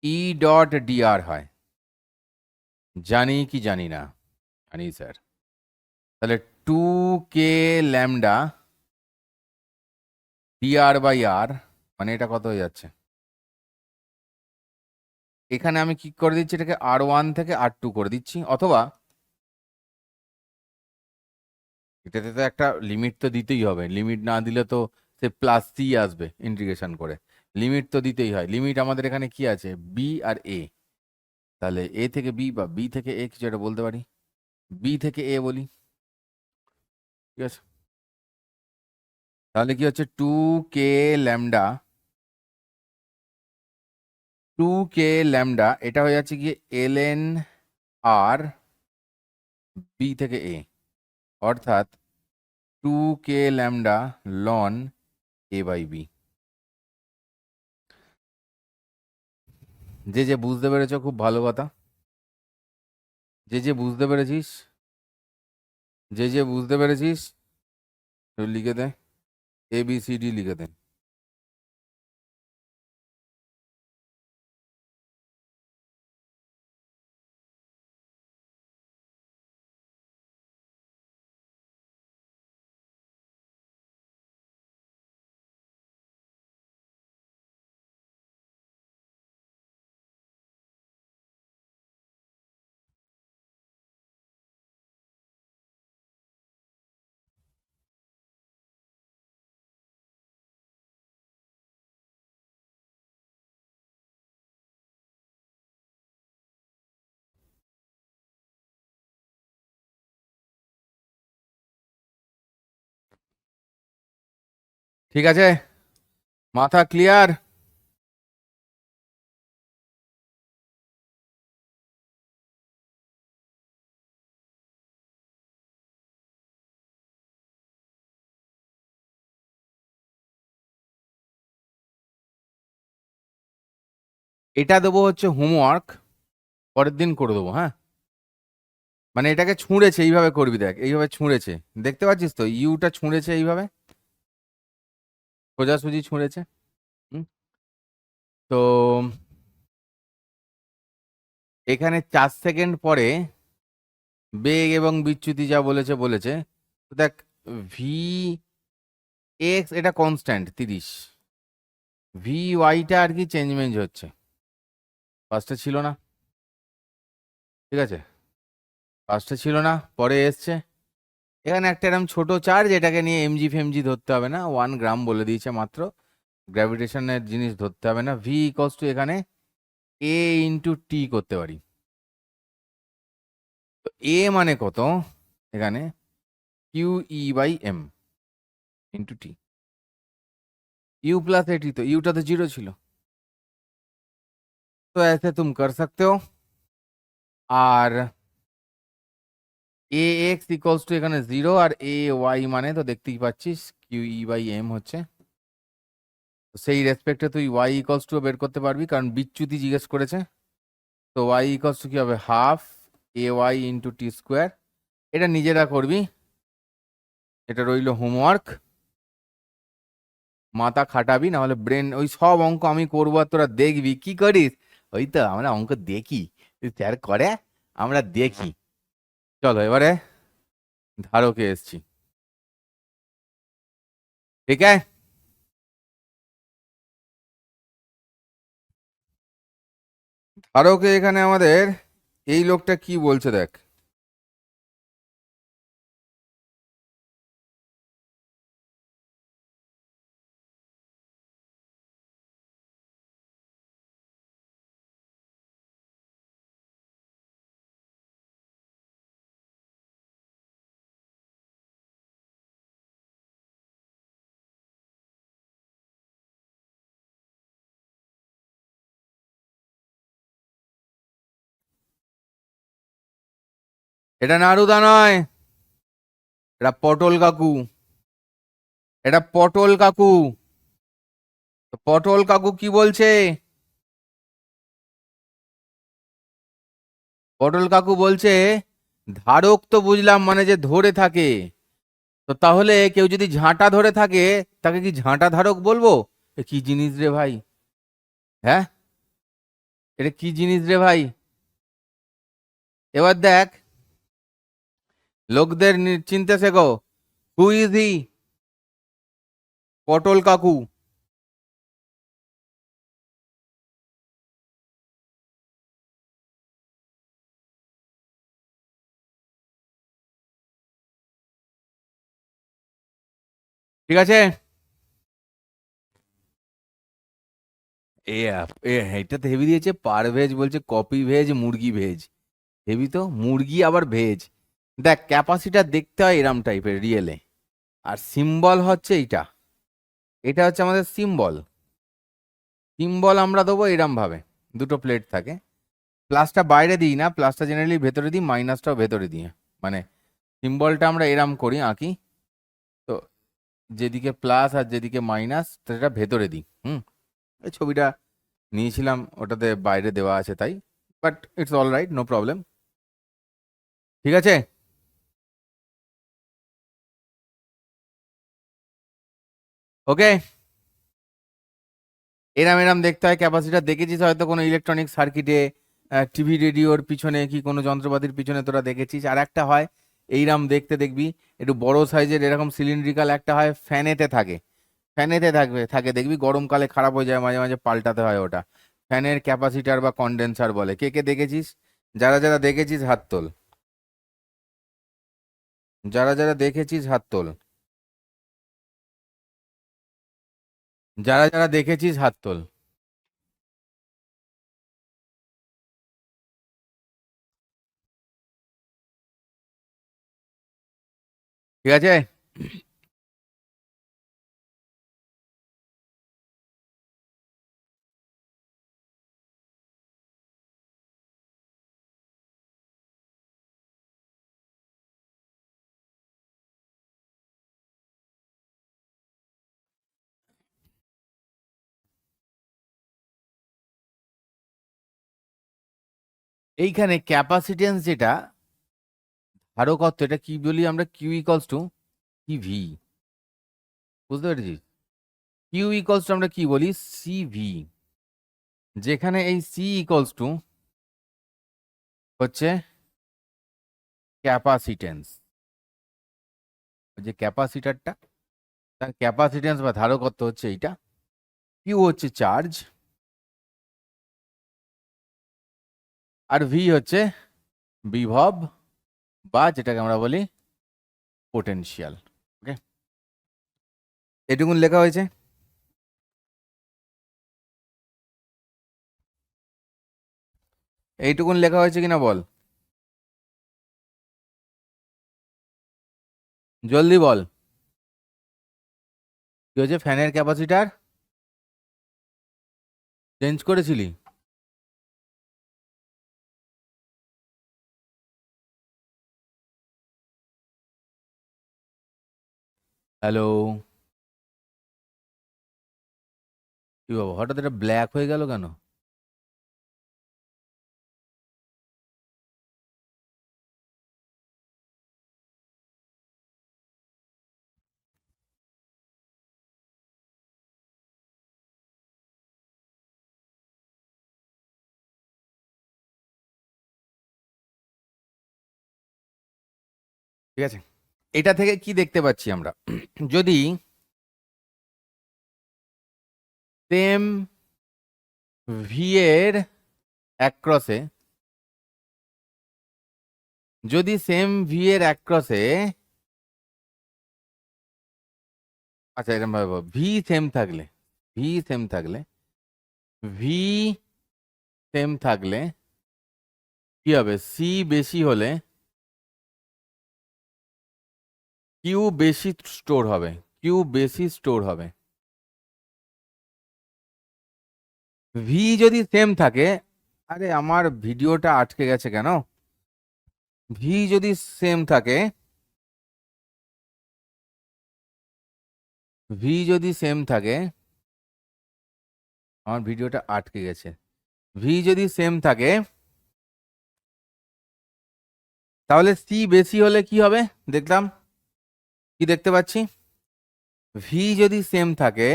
ই ডট ডিআর হয়। জানি কি জানি না? জানি স্যার। তাহলে 2k ল্যামডা ডিআর বাই আর, মানে এটা কত হয়ে যাচ্ছে, এখানে আমি কি করে দিচ্ছি, এটাকে R1 থেকে R2 করে দিচ্ছি, অথবা এটাতে তো একটা লিমিট তো দিতেই হবে, লিমিট না দিলে তো সে প্লাস সি আসবে ইন্টিগ্রেশন করে, লিমিট তো দিতেই হয়। লিমিট আমাদের এখানে কি আছে, বি আর এ। তাহলে এ থেকে বি বা বি থেকে এ কিছু একটা বলতে পারি, বি থেকে এ বলি, ঠিক আছে। তাহলে কি হচ্ছে, 2k ল্যামডা, এটা হয়ে যাচ্ছে কি এল এন আর বি থেকে এ, অর্থাৎ 2k lambda ln A by B. যে যে বুঝতে পেরেছো খুব ভালো কথা, যে যে বুঝতে পেরেছিস, যে যে বুঝতে পেরেছিস লিখে দে, এ বি সি ডি লিখে দে। ঠিক আছে, মাথা ক্লিয়ার? এটা দেবো হচ্ছে হোমওয়ার্ক, পরের দিন করে দেবো, হ্যাঁ। মানে এটাকে ছুঁড়েছে, এইভাবে করবি, দেখ এইভাবে ছুঁড়েছে, দেখতে পাচ্ছিস তো, ইউটা ছুঁড়েছে এইভাবে, সোজাসুজি ছুঁড়েছে। হুম, তো এখানে 4 সেকেন্ড পরে বেগ এবং বিচ্যুতি যা বলেছে বলেছে, তো দেখ, ভি এক্স এটা কনস্ট্যান্ট 30, ভি ওয়াইটা আর কি চেঞ্জ মেঞ্জ হচ্ছে, ফার্স্টে ছিল না, ঠিক আছে, ফার্স্টে ছিল না, পরে এসছে। এখানে একটা এরকম ছোট চার্জ, এটাকে নিয়ে এমজি ফেমজি ধরতে হবে না, 1 গ্রাম বলে দিয়েছে মাত্র, গ্র্যাভিটেশনের জিনিস ধরতে হবে না। ভি ইকস টু এখানে এ ইন্টু টি করতে পারি। তো এ মানে কত এখানে, Q E by M into T, U plus AT, तो ইউটা তো 0 ছিল, তো ऐसे तुम कर सकते हो। আর এ এক্স ইকলস টু এখানে 0, আর এ ওয়াই মানে তো দেখতেই পাচ্ছিস কিউ ই বাই এম হচ্ছে, তো সেই রেসপেক্টে তুই ওয়াই ইকলস টু বের করতে পারবি, কারণ বিচ্যুতি জিজ্ঞেস করেছে। তো ওয়াই ইকলস টু কি হবে, half A Y into T square. এটা নিজেরা করবি, এটা রইল হোমওয়ার্ক, মাথা খাটাবি, না হলে ব্রেন, ওই সব অঙ্ক আমি করবো আর তোরা দেখবি কি করিস। ওই তো আমরা অঙ্ক দেখি, স্যার করে, আমরা দেখি। চলো এবারে ধারকে এসছি, ঠিক আছে। ধারকে এখানে আমাদের এই লোকটা কি বলছে দেখ, এটা নাড়ুদা নয়, এটা পটল কাকু, এটা পটল কাকু। পটল কাকু কি বলছে? পটল কাকু বলছে ধারক তো বুঝলাম, মানে যে ধরে থাকে, তো তাহলে কেউ যদি ঝাঁটা ধরে থাকে তাকে কি ঝাঁটা ধারক বলবো? এ কি জিনিস রে ভাই? হ্যাঁ, এটা কি জিনিস রে ভাই? এবার দেখ, লোকদের চিনতে শেখো। Who is he? পটল কাকু। ঠিক আছে, এ এইটাতে হেভি দিয়েছে, পার ভেজ বলছে, কপি ভেজ, মুরগি ভেজ। হেভি তো, মুরগি আবার ভেজ। দেখ, ক্যাপাসিটার দেখতে হয় এরম টাইপের রিয়েলে, আর সিম্বল হচ্ছে এইটা, এটা হচ্ছে আমাদের সিম্বল। সিম্বল আমরা দেবো এরম ভাবে, দুটো প্লেট থাকে। প্লাসটা বাইরে দিই না, প্লাসটা জেনারেলি ভেতরে দিই, মাইনাসটাও ভেতরে দিই। মানে সিম্বলটা আমরা এরম করি, আঁকি। তো যেদিকে প্লাস আর যেদিকে মাইনাস সেটা ভেতরে দিই। এই ছবিটা নিয়েছিলাম, ওটাতে বাইরে দেওয়া আছে তাই, but it's all right, no problem. ঠিক আছে, ওকে। এরম এরম দেখতে হয় ক্যাপাসিটার, দেখেছিস হয়তো কোনো ইলেকট্রনিক সার্কিটে, টিভি রেডিওর পিছনে কি কোনো যন্ত্রপাতির পিছনে তোরা দেখেছিস। আর একটা হয় এইরাম দেখতে, দেখবি একটু বড় সাইজের এরকম সিলিন্ড্রিক্যাল, একটা হয় ফ্যানেতে থাকে। ফ্যানেতে থাকে দেখবি, গরমকালে খারাপ হয়ে যায়, মাঝে মাঝে পাল্টাতে হয় ওটা। ফ্যানের ক্যাপাসিটার বা কন্ডেন্সার বলে। কে কে দেখেছিস? যারা যারা দেখেছিস হাত তোল, যারা যারা দেখেছিস হাত তোল, যারা যারা দেখেছিস হাত তোল। ঠিক আছে, এইখানে ক্যাপাসিটেন্স যেটা ধারকত্ব, এটা কি বলি আমরা? Q equals to CV. বুঝতে পেরেছিস? কিউ ইকলস টু আমরা কি বলি? সিভি। যেখানে এই সি ইকলস টু হচ্ছে ক্যাপাসিটেন্স, যে ক্যাপাসিটারটা, তার ক্যাপাসিটেন্স বা ধারকত্ব হচ্ছে এইটা। কিউ হচ্ছে চার্জ, আর ভি হচ্ছে বিভব, বা যেটাকে আমরা বলি পোটেনশিয়াল। ওকে, এটুকুন লেখা হয়েছে। এইটুকুন লেখা হয়েছে কিনা বল, জলদি বল। কি হচ্ছে? ফ্যানের ক্যাপাসিটার চেঞ্জ করেছিলি? হ্যালো? কি বাবা, হঠাৎ এটা ব্ল্যাক হয়ে গেল কেন? ঠিক আছে, এটা থেকে কি দেখতে পাচ্ছি আমরা? যদি সেম ভি এর অ্যাক্রসে, যদি সেম ভি এর অ্যাক্রসে, আচ্ছা এরকম ভাবে ভি সেম থাকলে, ভি সেম থাকলে, ভি সেম থাকলে কি হবে? সি বেশি হলে কিউ বেশি স্টোর হবে, কিউ বেশি স্টোর হবে। ভি যদি সেম থাকে, আরে আমার ভিডিওটা আটকে গেছে কেন? ভি যদি সেম থাকে, ভি যদি সেম থাকে, আমার ভিডিওটা আটকে গেছে, ভি যদি সেম থাকে তাহলে সি বেশি হলে কি হবে দেখলাম, কি দেখতে পাচ্ছি, ভি যদি সেম থাকে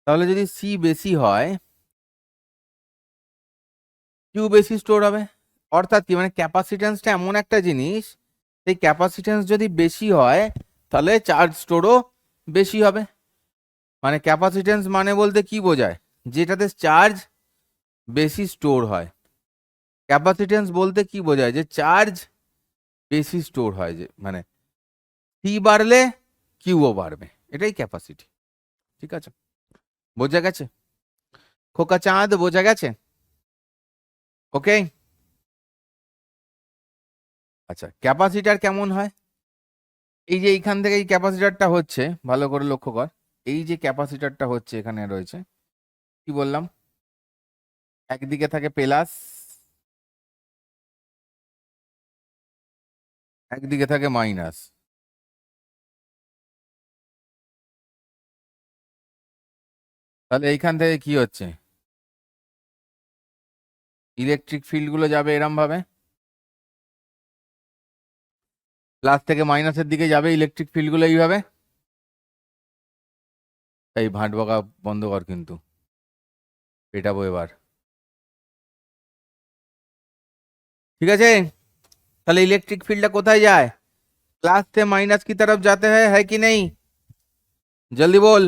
তাহলে যদি সি বেশি হয় কিউ বেশি স্টোর হবে। অর্থাৎ কি, মানে ক্যাপাসিটেন্সটা এমন একটা জিনিস, এই ক্যাপাসিটেন্স যদি বেশি হয় তাহলে চার্জ স্টোরও বেশি হবে। মানে ক্যাপাসিটেন্স মানে বলতে কি বোঝায়, যেটাতে চার্জ বেশি স্টোর হয়। ক্যাপাসিটেন্স বলতে কি বোঝায়, যে চার্জ বেশি স্টোর হয়, যে মানে সি বাড়লে কিউও বাড়বে, এটাই ক্যাপাসিটি। ঠিক আছে, বোঝা গেছে খোকা চাঁদ, বোঝা গেছে? ওকে। আচ্ছা, ক্যাপাসিটার কেমন হয়? এই যে এইখান থেকে এই ক্যাপাসিটারটা হচ্ছে, ভালো করে লক্ষ্য কর, এই যে ক্যাপাসিটারটা হচ্ছে এখানে রয়েছে, কি বললাম, একদিকে থাকে প্লাস, একদিকে থাকে মাইনাস। তাহলে এইখান থেকে কি হচ্ছে, ইলেকট্রিক ফিল্ড গুলো যাবে এরম ভাবে, প্লাস থেকে মাইনাসের দিকে যাবে ইলেকট্রিক ফিল্ড গুলো এইভাবে। এই ভাঁট বকা বন্ধ কর কিন্তু, পেটাবো এবার। ঠিক আছে, তাহলে इलेक्ट्रिक फील्ड कोথায় যায়, प्लस से माइनस की तरफ जाते हैं, है कि नहीं? जल्दी बोल।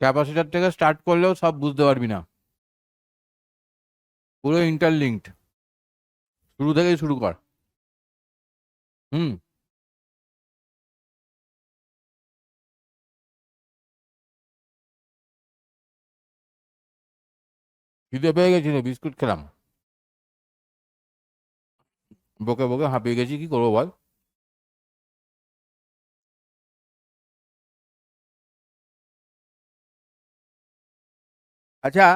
ক্যাপাসিটর থেকে স্টার্ট করলেও সব বুঝতে পারবি না, পুরো ইন্টারলিঙ্কড, শুরু থেকেই শুরু কর। হুম। খিদে পেয়ে গেছিল, বিস্কুট খেলাম, বকে বকে হাঁপিয়ে গেছি, কি করবো বল। আচ্ছা,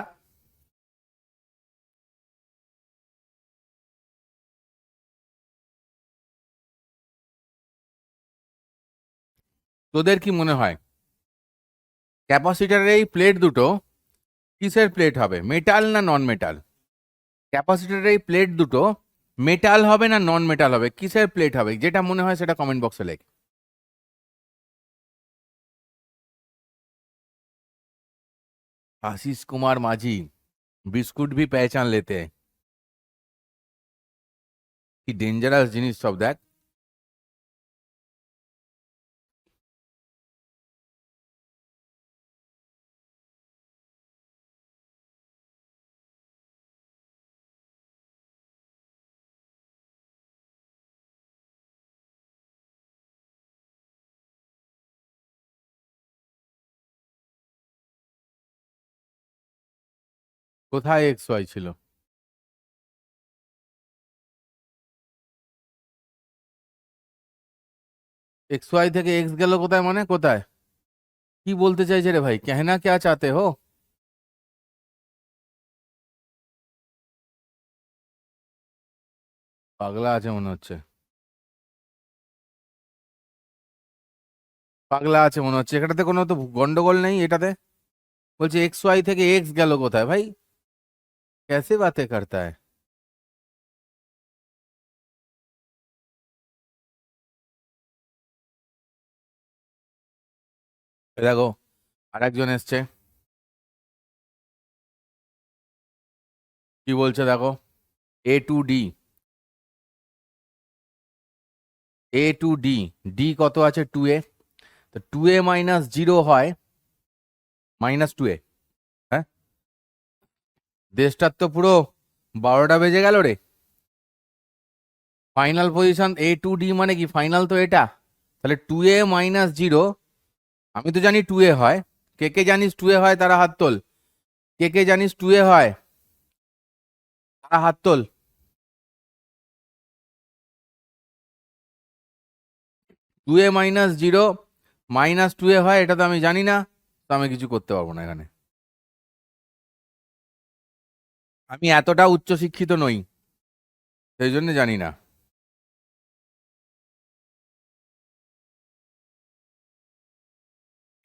তোদের কি মনে হয় ক্যাপাসিটরের এই প্লেট দুটো কিসের প্লেট হবে, মেটাল না নন মেটাল? ক্যাপাসিটরের এই প্লেট দুটো মেটাল হবে না নন মেটাল হবে, কিসের প্লেট হবে? যেটা মনে হয় সেটা কমেন্ট বক্সে লেখ। आशीष कुमार माझी, बिस्कुट भी पहचान लेते हैं, কি ডেঞ্জারাস জিনিস সব দেখ। কোথায় এক্স ওয়াই ছিল? এক্স ওয়াই থেকে এক্স গেল কোথায়, মানে কোথায়, কি বলতে চাইছে রে ভাই, कहना क्या चाहते हो? পাগলা আছে মনে হচ্ছে, পাগলা আছে মনে হচ্ছে, এটাতে কোনো তো গন্ডগোল নেই এটাতে। বলছে এক্স ওয়াই থেকে এক্স গেল কোথায়, ভাই कैसे बातें करता है? দেখো আরেকজন এসছে, কি বলছে দেখো, A2D, A2D, ডি কত আছে 2A, তো 2A মাইনাস 0 হয় -2A। হ্যাঁ, দেশটার তো পুরো 12টা বেজে গেল রে। ফাইনাল পজিশন A2D মানে কি, ফাইনাল তো এটা, তাহলে 2A মাইনাস 0, আমি তো জানি 2A হয়, কে কে জানিস 2A হয় তারা হাত তোল, কে কে জানিস 2A হয় তারা হাত তোল। 2A মাইনাস 0 -2A হয়, এটা তো আমি জানি না, তো আমি কিছু করতে পারবো না এখানে, আমি এতটা উচ্চশিক্ষিত নই, সেই জন্য জানি না।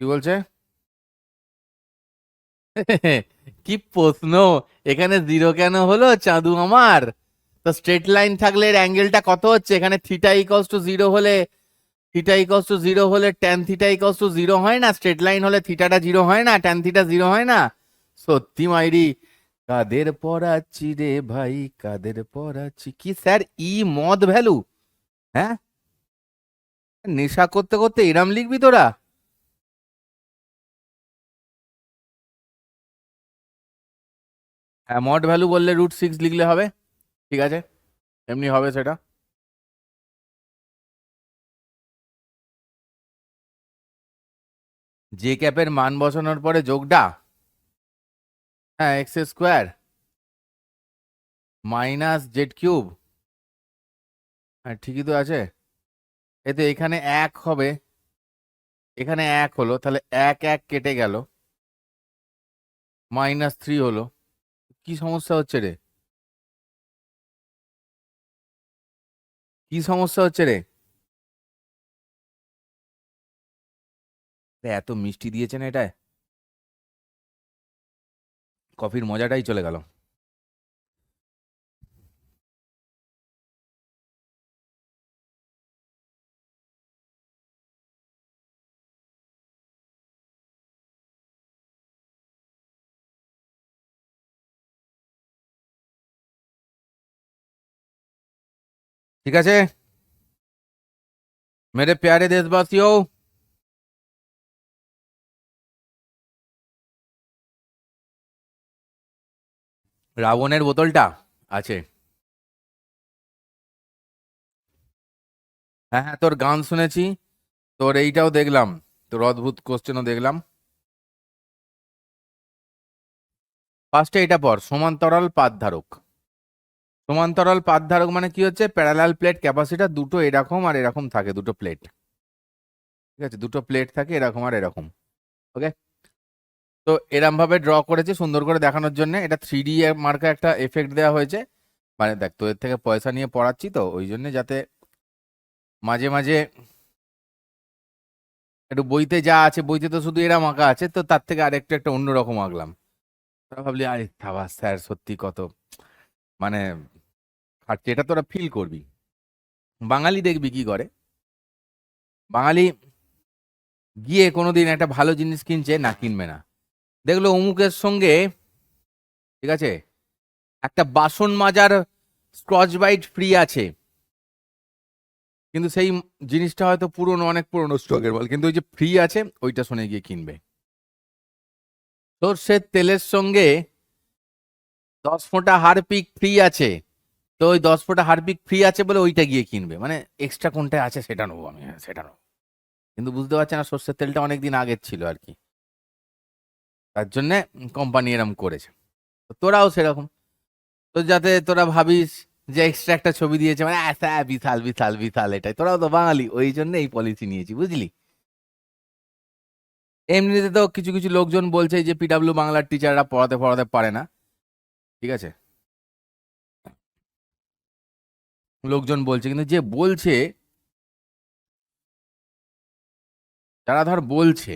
কি বলছে? কি প্রশ্ন, এখানে 0 কেন হলো চাঁদু আমার? তো স্ট্রেট লাইন থাকলে এর অ্যাঙ্গেলটা কত হচ্ছে, এখানে থিটা ইকলস টু 0 হলে, থিটা ইকলস টু 0 হলে ট্যান থিটা ইকলস টু 0 হয় না? স্ট্রেট লাইন হলে থিটাটা 0 হয় না, ট্যান থিটা 0 হয় না? সত্যি মাইরি, কাদের পড়াচ্ছি রে ভাই, কাদের পড়াচ্ছি কি স্যার, ই মদ ভ্যালু? হ্যাঁ, নেশা করতে করতে এরাম লিখবি তোরা? হ্যাঁ, মড ভ্যালু বললে √6 লিখলে হবে, ঠিক আছে, এমনি হবে সেটা। জে ক্যাপের মান বসানোর পরে যোগটা, হ্যাঁ, x² মাইনাস Z³ হ্যাঁ ঠিকই তো আছে, এতে এখানে 1 হবে, এখানে 1 হলো, তাহলে 1 কেটে গেল, -3 হলো। কি সমস্যা হচ্ছে রে, কি সমস্যা হচ্ছে রে? এত মিষ্টি দিয়েছে না এটায়, কফির মজাটাই চলে গেল। ঠিক আছে মেরে প্যারে দেশবাসীও, রাবণের বোতলটা আছে। হ্যাঁ হ্যাঁ, তোর গান শুনেছি, তোর এইটাও দেখলাম, তোর অদ্ভুত কোশ্চেনও দেখলাম। ফার্স্টে এটা পর, সমান্তরাল পাত ধারক। সমান্তরাল পাত ধারক মানে কি হচ্ছে, প্যারালাল প্লেট ক্যাপাসিটর দুটো এরকম আর এরকম থাকে, দুটো প্লেট, ঠিক আছে, দুটো প্লেট থাকে এরকম আর এরকম, ওকে। তো এরম ভাবে ড্র করেছে সুন্দর করে দেখানোর জন্য, এটা 3D মার্কা একটা এফেক্ট দেওয়া হয়েছে, মানে দেখ তোদের থেকে পয়সা নিয়ে পড়াচ্ছি তো ওই জন্য, যাতে মাঝে মাঝে একটু বইতে যা আছে, বইতে তো শুধু এরা আঁকা আছে, তো তার থেকে আরেকটু একটা অন্যরকম আঁকলাম। তোরা ভাবলি আরে থাবা স্যার সত্যি কত মানে খাটছে, এটা তোরা ফিল করবি। বাঙালি দেখবি কি করে, বাঙালি গিয়ে কোনোদিন একটা ভালো জিনিস কিনছে না, কিনবে না, দেখলো অমুকের সঙ্গে, ঠিক আছে, একটা বাসন মাজার স্কচ ব্রাইট ফ্রি আছে, কিন্তু সেই জিনিসটা হয়তো পুরনো, অনেক পুরনো স্টকের বল, কিন্তু ওই যে ফ্রি আছে ওইটা শুনে গিয়ে কিনবে। সর্ষের তেলের সঙ্গে 10 ফোঁটা হারপিক ফ্রি আছে, তো ওই 10 ফোঁটা হারপিক ফ্রি আছে বলে ওইটা গিয়ে কিনবে, মানে এক্সট্রা কোনটা আছে সেটা নেবো আমি, হ্যাঁ, সেটা নেবো, কিন্তু বুঝতে পারছে না সর্ষের তেলটা অনেকদিন আগের ছিল আর কি, তার জন্য কোম্পানি এরম করেছে। তো তোরাও সেরকম, তো যাতে তোরা ভাবিস যে এক্সট্রা একটা ছবি দিয়েছে মানে বিশাল বিশাল বিশাল, এটাই, তোরাও তো বাঙালি ওই জন্য এই পলিসি নিয়েছি, বুঝলি। এমনিতে তো কিছু কিছু লোকজন বলছে যে পিডাব্লিউ বাংলার টিচাররা পড়াতে পড়াতে পারে না, ঠিক আছে, লোকজন বলছে, কিন্তু যে বলছে, যারা ধর বলছে,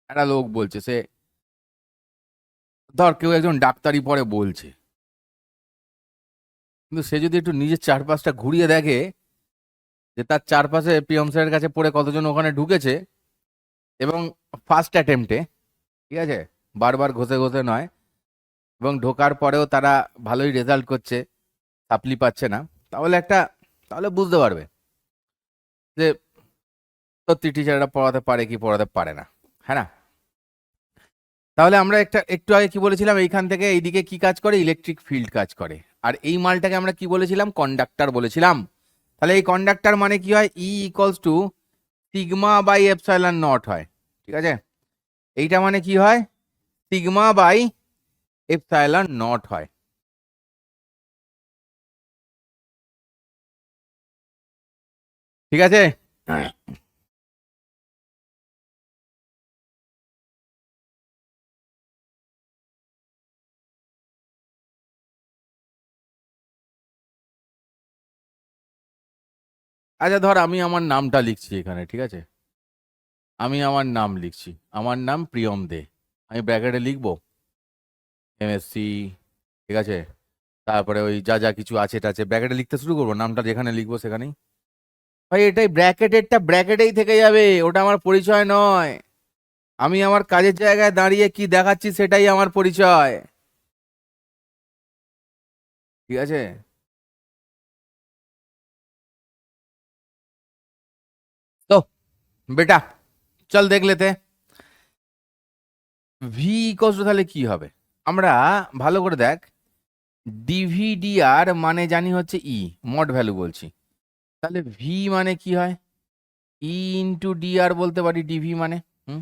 একটা লোক বলছে, সে ধর কেউ একজন ডাক্তারি পড়ে বলছে, কিন্তু সে যদি একটু নিজের চারপাশটা ঘুরিয়ে দেখে যে তার চারপাশে পিয়ন স্যারের কাছে পড়ে কতজন ওখানে ঢুকেছে, এবং ফার্স্ট অ্যাটেম্পটে, ঠিক আছে, বারবার ঘষে ঘষে নয়, এবং ঢোকার পরেও তারা ভালোই রেজাল্ট করছে, সাপ্লি পাচ্ছে না, তাহলে বুঝতে পারবে যে সত্যি টিচাররা পড়াতে পারে কি পড়াতে পারে না। হ্যাঁ না? তাহলে আমরা একটু আগে কি বলেছিলাম, এইখান থেকে এইদিকে কি কাজ করে, ইলেকট্রিক ফিল্ড কাজ করে, আর এই মালটাকে আমরা কি বলেছিলাম, কন্ডাক্টর বলেছিলাম। তাহলে এই কন্ডাক্টর মানে কি হয়, E equals to sigma by epsilon naught হয়, ঠিক আছে। এইটা মানে কি হয়, সিগমা বাই এপসাইলন নট হয়, ঠিক আছে। আচ্ছা ধর আমি আমার নামটা লিখছি এখানে, ঠিক আছে, আমি আমার নাম লিখছি, আমার নাম প্রিয়ম দে, আমি ব্র্যাকেটে লিখবো এমএসসি, ঠিক আছে, তারপরে ওই যা যা কিছু আছে টাছে ব্র্যাকেটে লিখতে শুরু করবো, নামটা যেখানে লিখবো সেখানেই। ভাই এটাই ব্র্যাকেটেরটা ব্র্যাকেটেই থেকে যাবে, ওটা আমার পরিচয় নয়। আমি আমার কাজের জায়গায় দাঁড়িয়ে কি দেখাচ্ছি সেটাই আমার পরিচয়, ঠিক আছে। তো বেটা চল দেখ লেতে, ভি ইকস তাহলে কি হবে, আমরা ভালো করে দেখ, ডিভিডিআর মানে জানি হচ্ছে ই, মড ভ্যালু বলছি, তাহলে ভি মানে কি হয়, ই ইন্টু ডিআর বলতে পারি ডিভি মানে। হুম,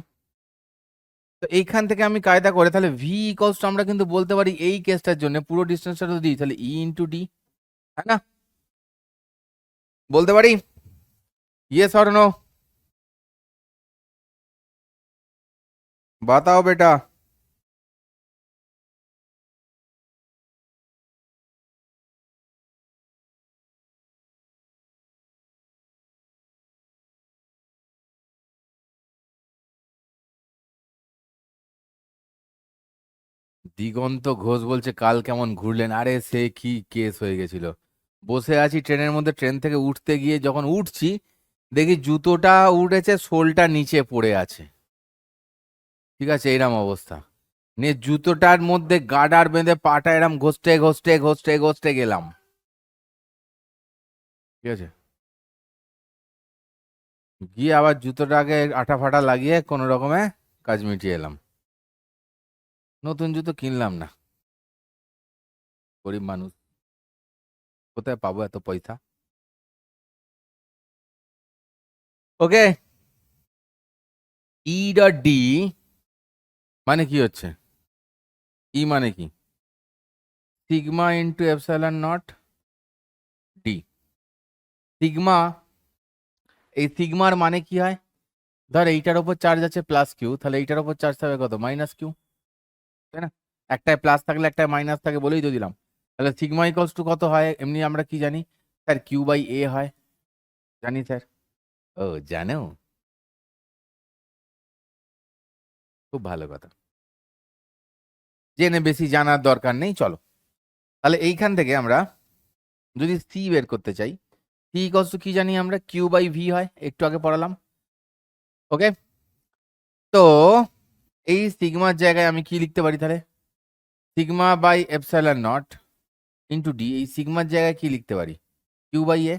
তো এইখান থেকে আমি কায়দা করে তাহলে ভি ইকস আমরা কিন্তু বলতে পারি এই কেসটার জন্য পুরো ডিস্টেন্সটা তো দিই, তাহলে ই ইন্টু ডি, তাই না, বলতে পারি, ইয়েস অর নো, বাতাও বেটা। দিগন্ত ঘোষ বলছে কাল কেমন ঘুরলেন, আরে সে কি কেস হয়ে গেছিল, বসে আছি ট্রেনের মধ্যে, ট্রেন থেকে উঠতে গিয়ে যখন উঠছি দেখি জুতোটা উঠেছে, সোলটা নিচে পড়ে আছে, ঠিক আছে, এরম অবস্থা নিয়ে জুতোটার মধ্যে গার্ডার বেঁধে পাটা এরম ঘষতে ঘষতে ঘষতে ঘষতে গেলাম, ঠিক আছে, গিয়ে আবার জুতোটাকে আঠা ফাটা লাগিয়ে কোনো রকমে কাজ মিটিয়ে এলাম, নতুন জুতো কিনলাম না, গরিব মানুষ, কোথায় পাবো এত পয়সা। ওকে, ই ডট ডি মানে কি হচ্ছে, ই মানে কি, sigma into epsilon not D. Sigma, এই সিগমার মানে কি হয়, ধর এইটার ওপর চার্জ আছে প্লাস কিউ, তাহলে এইটার ওপর চার্জ থাকবে কত, মাইনাস কিউ, তাই না, একটায় প্লাস থাকলে একটায় মাইনাস থাকে বলেই তো দিলাম। তাহলে সিগমা ইকলস টু কত হয়, এমনি আমরা কি জানি স্যার, কিউ বাই এ হয়, জানি স্যার। ও জানো, খুব ভালো কথা, জেনে বেশি জানার দরকার নেই, চলো। তাহলে এইখান থেকে আমরা যদি সি বের করতে চাই, সি ইকলস টু কি জানি আমরা, কিউ বাই ভি হয়, একটু আগে পড়ালাম, ওকে। তো এই সিগমার জায়গায় আমি কি লিখতে পারি তাহলে, sigma by epsilon naught into D, এই সিগমার জায়গায় কি লিখতে পারি, Q by A,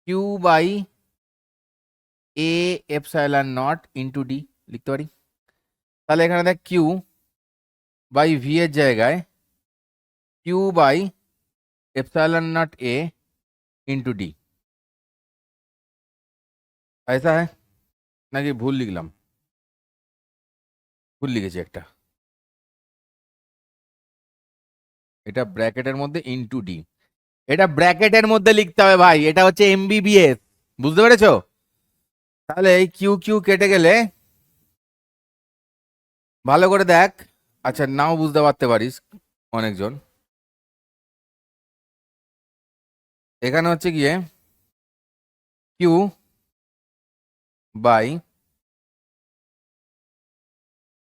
Q by A epsilon naught into D লিখতে পারি। তাহলে এখানে দেখ কিউ বাই ভি এর জায়গায় Q by epsilon naught A into D, ऐसा है নাকি ভুল লিখলাম, ভুল লিখেছি একটা, এটা ব্র্যাকেটের মধ্যে ইনটু ডি, এটা ব্র্যাকেটের মধ্যে লিখতে হবে ভাই, এটা হচ্ছে এমবিবিএস, বুঝতে পেরেছো। তাহলে এই কিউ কিউ কেটে গেলে, ভালো করে দেখ, আচ্ছা নাও বুঝতে পারতে পারিস অনেকজন, এখানে হচ্ছে গিয়ে কিউ বাই,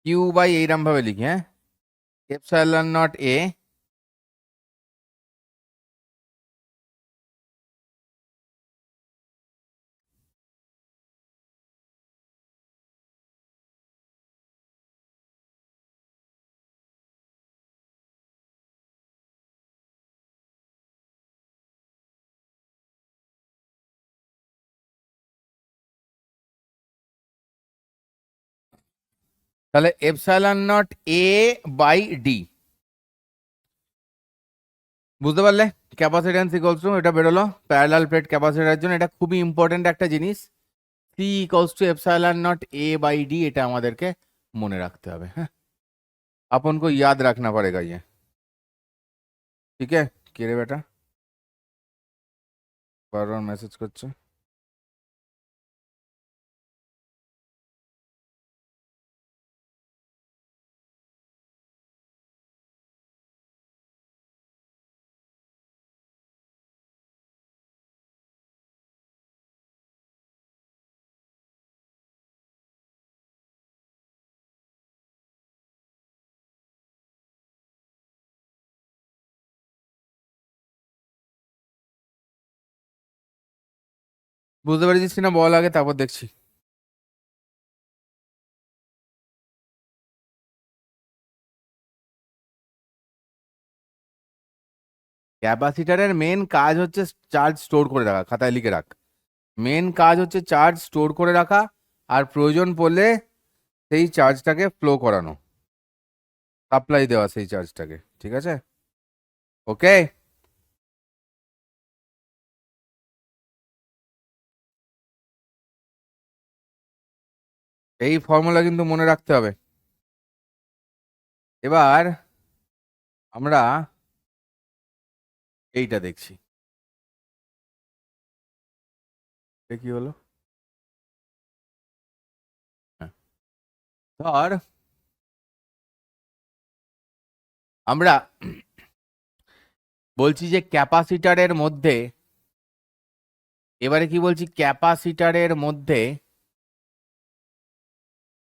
কিউ বাই এইরকম ভাবে লিখি, হ্যাঁ, এপসাইলন নট এ তাহলে epsilon naught A by D, বুঝতে পারলে? ক্যাপাসিট্যান্স ইকুয়ালস টু, এটা বেরোলো প্যারালাল প্লেট ক্যাপাসিটরের জন্য, এটা খুবই ইম্পর্টেন্ট একটা জিনিস। C equals to epsilon naught A by D, এটা আমাদেরকে মনে রাখতে হবে। হ্যাঁ, अपन को याद रखना पड़ेगा ये, ठीक है? কে রে বেটা বারবার মেসেজ করছে? বুঝতে পেরেছিস কিনা বল আগে, তারপর দেখছি। ক্যাপাসিটরের মেন কাজ হচ্ছে চার্জ স্টোর করে রাখা, খাতায় লিখে রাখ। মেন কাজ হচ্ছে চার্জ স্টোর করে রাখা, আর প্রয়োজন পড়লে সেই চার্জটাকে ফ্লো করানো, সাপ্লাই দেওয়া সেই চার্জটাকে, ঠিক আছে? ওকে, এই ফর্মুলা কিন্তু মনে রাখতে হবে। এবার আমরা এইটা দেখছি, এটা কি হলো? হ্যাঁ, ধর আমরা বলছি যে ক্যাপাসিটরের মধ্যে, এবারে কি বলছি, ক্যাপাসিটরের মধ্যে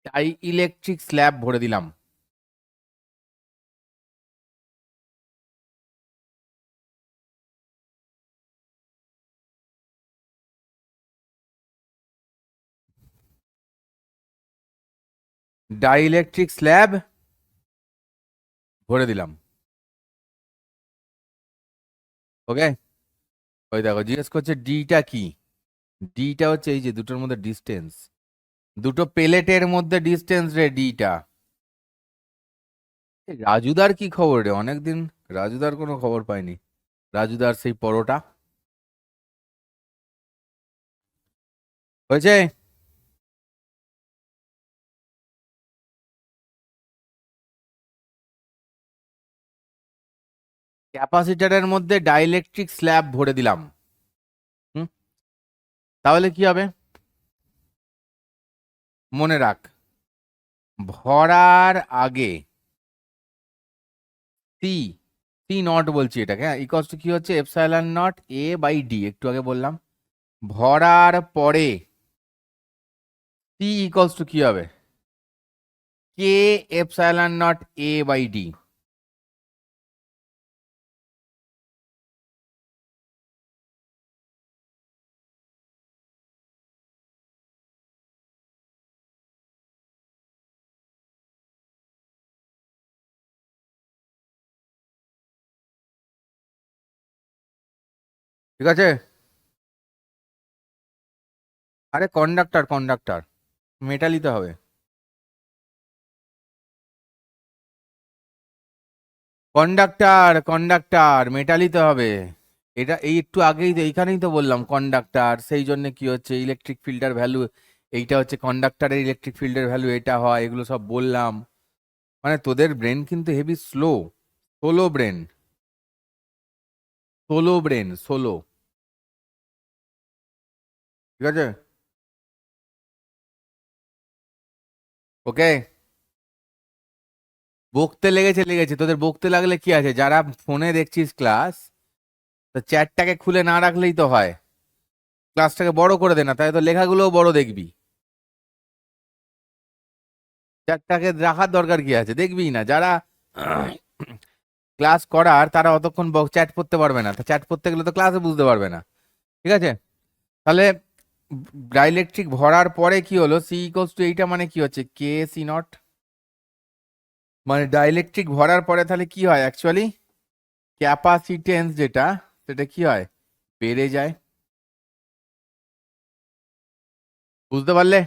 ডাই ইলেকট্রিক স্ল্যাব ভরে দিলাম। ডাই ইলেকট্রিক স্ল্যাব ভরে দিলাম, ওকে? ওই দেখো জিজ্ঞেস করছে ডিটা কি। ডিটা হচ্ছে এই যে দুটোর মধ্যে ডিস্টেন্স, দুটো পেলেটের মধ্যে ডিস্টেন্স রে ডিটা। রাজুদার কি খবর রে? অনেকদিন রাজুদার কোনো খবর পাইনি। রাজুদার সেই পরোটা হয়েছে? ক্যাপাসিটরের মধ্যে ডাইইলেকট্রিক স্ল্যাব ভরে দিলাম। হুম, তাহলে কি হবে মনে রাখ, ভরার আগে সি, সি নট বলছি এটাকে, হ্যাঁ, ইকুয়ালস টু কি হচ্ছে epsilon naught A by D, একটু আগে বললাম। ভরার পরে সি ইকুয়ালস টু কি হবে, k epsilon naught A by d. ঠিক আছে? আরে কন্ডাক্টর, কন্ডাক্টর মেটালিতে হবে। কন্ডাক্টর, কন্ডাক্টর মেটালিতে হবে। এটা এই একটু আগেই তো এইখানেই তো বললাম কন্ডাক্টর, সেই জন্য কি হচ্ছে ইলেকট্রিক ফিল্ডের ভ্যালু, এইটা হচ্ছে কন্ডাক্টরের ইলেকট্রিক ফিল্ডের ভ্যালু, এটা হয়, এগুলো সব বললাম। মানে তোদের ব্রেন কিন্তু heavy slow, solo brain, solo brain, solo, ঠিক আছে? ওকে, বকতে লেগেছে, লেগেছে তোদের, বকতে লাগলে কি আছে, যারা ফোনে দেখছিস ক্লাস, তো চ্যাটটাকে খুলে না রাখলেই তো হয়, ক্লাসটাকে বড় করে দে না, তাই তো লেখাগুলোও বড় দেখবি। চ্যাটটাকে রাখার দরকার কি আছে, দেখবি না। যারা ক্লাস করার তারা অতক্ষণ চ্যাট পড়তে পারবে না, চ্যাট পড়তে গেলে তো ক্লাসে বুঝতে পারবে না, ঠিক আছে? তাহলে ডাইইলেকট্রিক ভরার পরে কি হলো, সি ইকুয়ালস টু এইটা মানে কি হচ্ছে কে সি নট, মানে ডাইইলেকট্রিক ভরার পরে তাহলে কি হয় অ্যাকচুয়ালি, ক্যাপাসিটেন্স যেটা, সেটা কি হয়, বেড়ে যায়। বুঝতে পারলে?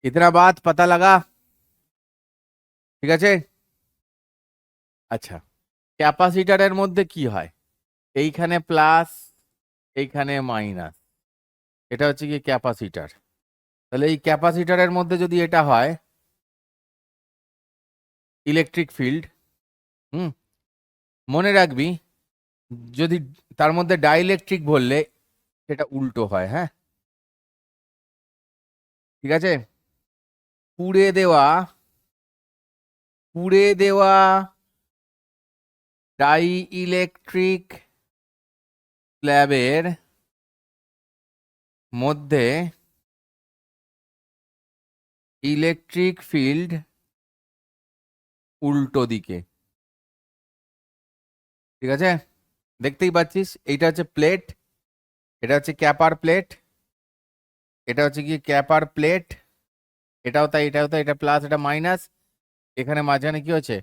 इतना बात पता लगा? ঠিক আছে। আচ্ছা, ক্যাপাসিটারের মধ্যে কি হয়? এইখানে প্লাস, এইখানে মাইনাস, এটা হচ্ছে কি ক্যাপাসিটার। তাহলে এই ক্যাপাসিটারের মধ্যে যদি এটা হয় ইলেকট্রিক ফিল্ড, হুম, মনে রাখবি যদি তার মধ্যে ডাইইলেকট্রিক বললে সেটা উল্টো হয়। হ্যাঁ, ঠিক আছে। পুড়ে দেওয়া, পুড়ে দেওয়া ডাই ইলেকট্রিক স্ল্যাবের মধ্যে ইলেকট্রিক ফিল্ড উল্টো দিকে। ঠিক আছে, দেখতেই পাচ্ছিস এইটা হচ্ছে প্লেট, এটা হচ্ছে ক্যাপার প্লেট, এটা হচ্ছে কি ক্যাপার প্লেট, এটাও তাই এটাও তাই, এটা প্লাস এটা মাইনাস। এখানে মাঝখানে কি হচ্ছে,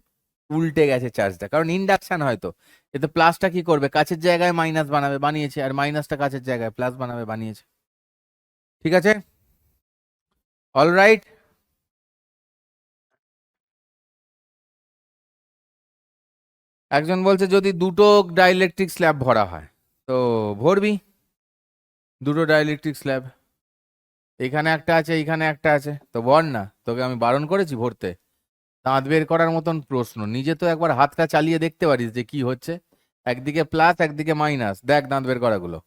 উল্টে গেছে চার্জটা, কারণ ইন্ডাকশন হয়তো এতে প্লাসটা কি করবে, কাছের জায়গায় মাইনাস বানাবে, বানিয়েছে, আর মাইনাসটা কাছের জায়গায় প্লাস বানাবে, বানিয়েছে। ঠিক আছে, অলরাইট। একজন বলছে যদি দুটো ডাইইলেকট্রিক স্ল্যাব ভরা হয়, তো ভরবি দুটো ডাইইলেকট্রিক স্ল্যাব, এখানে একটা আছে এইখানে একটা আছে, তো ভর না, তোকে আমি বারণ করেছি ভরতে? দাঁত বের করার মতন প্রশ্ন, নিজে তো একবার হাতটা চালিয়ে দেখতে পারিস যে কি হচ্ছে, একদিকে প্লাস একদিকে মাইনাস, দেখ দাঁত বের করাগুলো।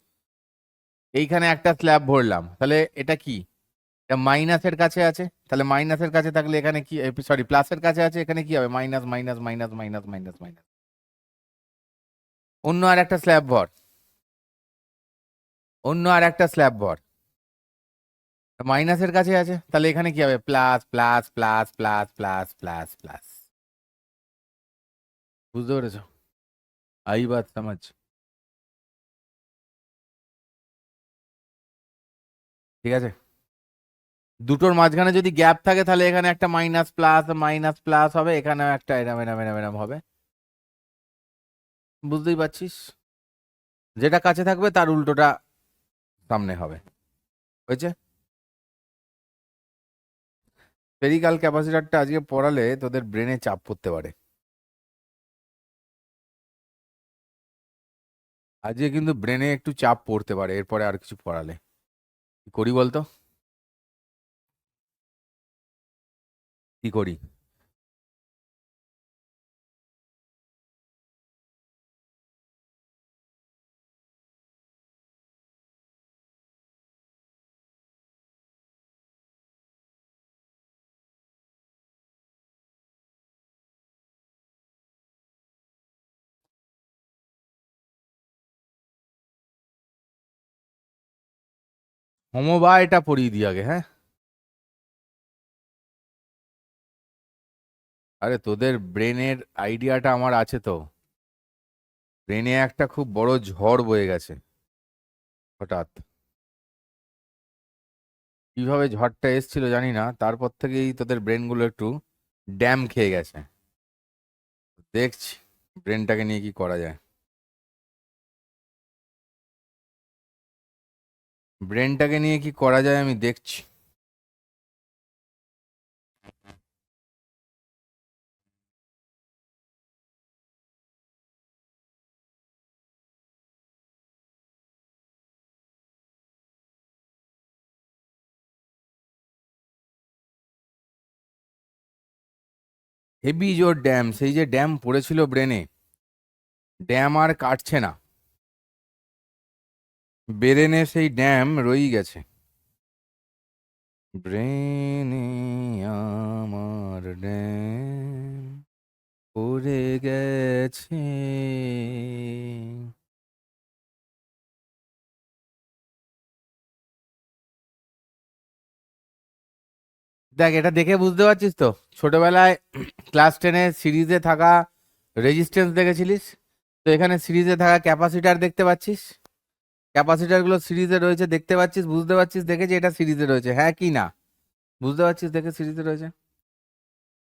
এইখানে একটা স্ল্যাব ভরলাম, তাহলে এটা কি, এটা মাইনাসের কাছে আছে, তাহলে মাইনাসের কাছে থাকলে এখানে কি, সরি প্লাসের কাছে আছে, এখানে কি হবে, minus minus minus minus minus minus. অন্য আর একটা স্ল্যাব ভর, অন্য আর একটা স্ল্যাব ভর, মাইনাসের কাছে আছে, তাহলে এখানে কি হবে, plus plus plus plus plus plus plus. বুঝতে পেরেছো? আই বাত সমাজ। ঠিক আছে, দুটোর মাঝখানে যদি গ্যাপ থাকে তাহলে এখানে একটা মাইনাস প্লাস হবে, এখানেও একটা এরম এরম এরম এরম হবে। বুঝতেই পারছিস, যেটা কাছে থাকবে তার উল্টোটা সামনে হবে। হয়েছে? স্ফেরিক্যাল ক্যাপাসিটরটা আজকে পড়ালে তোদের ব্রেনে চাপ পড়তে পারে। আজকে কিন্তু ব্রেনে একটু চাপ পড়তে পারে এরপরে আর কিছু পড়ালে। কি করি বলতো, কি করি? হোমোবায়টা পড়িয়ে দিই আগে, হ্যাঁ। আরে তোদের ব্রেনের আইডিয়াটা আমার আছে তো, ব্রেনে একটা খুব বড় ঝড় বয়ে গেছে হঠাৎ। কিভাবে ঝড়টা এসেছিল জানি না, তারপর থেকেই তোদের ব্রেনগুলো একটু ড্যাম খেয়ে গেছে। দেখছি ব্রেনটাকে নিয়ে কি করা যায়, ব্রেনটাকে নিয়ে কি করা যায় আমি দেখছি। হেভি জোর ড্যাম, সেই যে ড্যাম পড়েছিল ব্রেনে, ড্যাম আর কাটছে না, ব্রেনে সেই ড্যাম রয়েই গেছে। ব্রেনে আমার ড্যাম পড়ে গেছে। দেখ এটা দেখে বুঝতে পারছিস তো, ছোটবেলায় ক্লাস 10-এ সিরিজে থাকা রেজিস্ট্যান্স দেখেছিলিস, তো এখানে সিরিজে থাকা ক্যাপাসিটার দেখতে পাচ্ছিস, ক্যাপাসিটার গুলো সিরিজে রয়েছে দেখতে পাচ্ছিস, বুঝতে পারছিস দেখে যে এটা সিরিজে রয়েছে, হ্যাঁ কি না? বুঝতে পারছিস দেখে সিরিজে রয়েছে।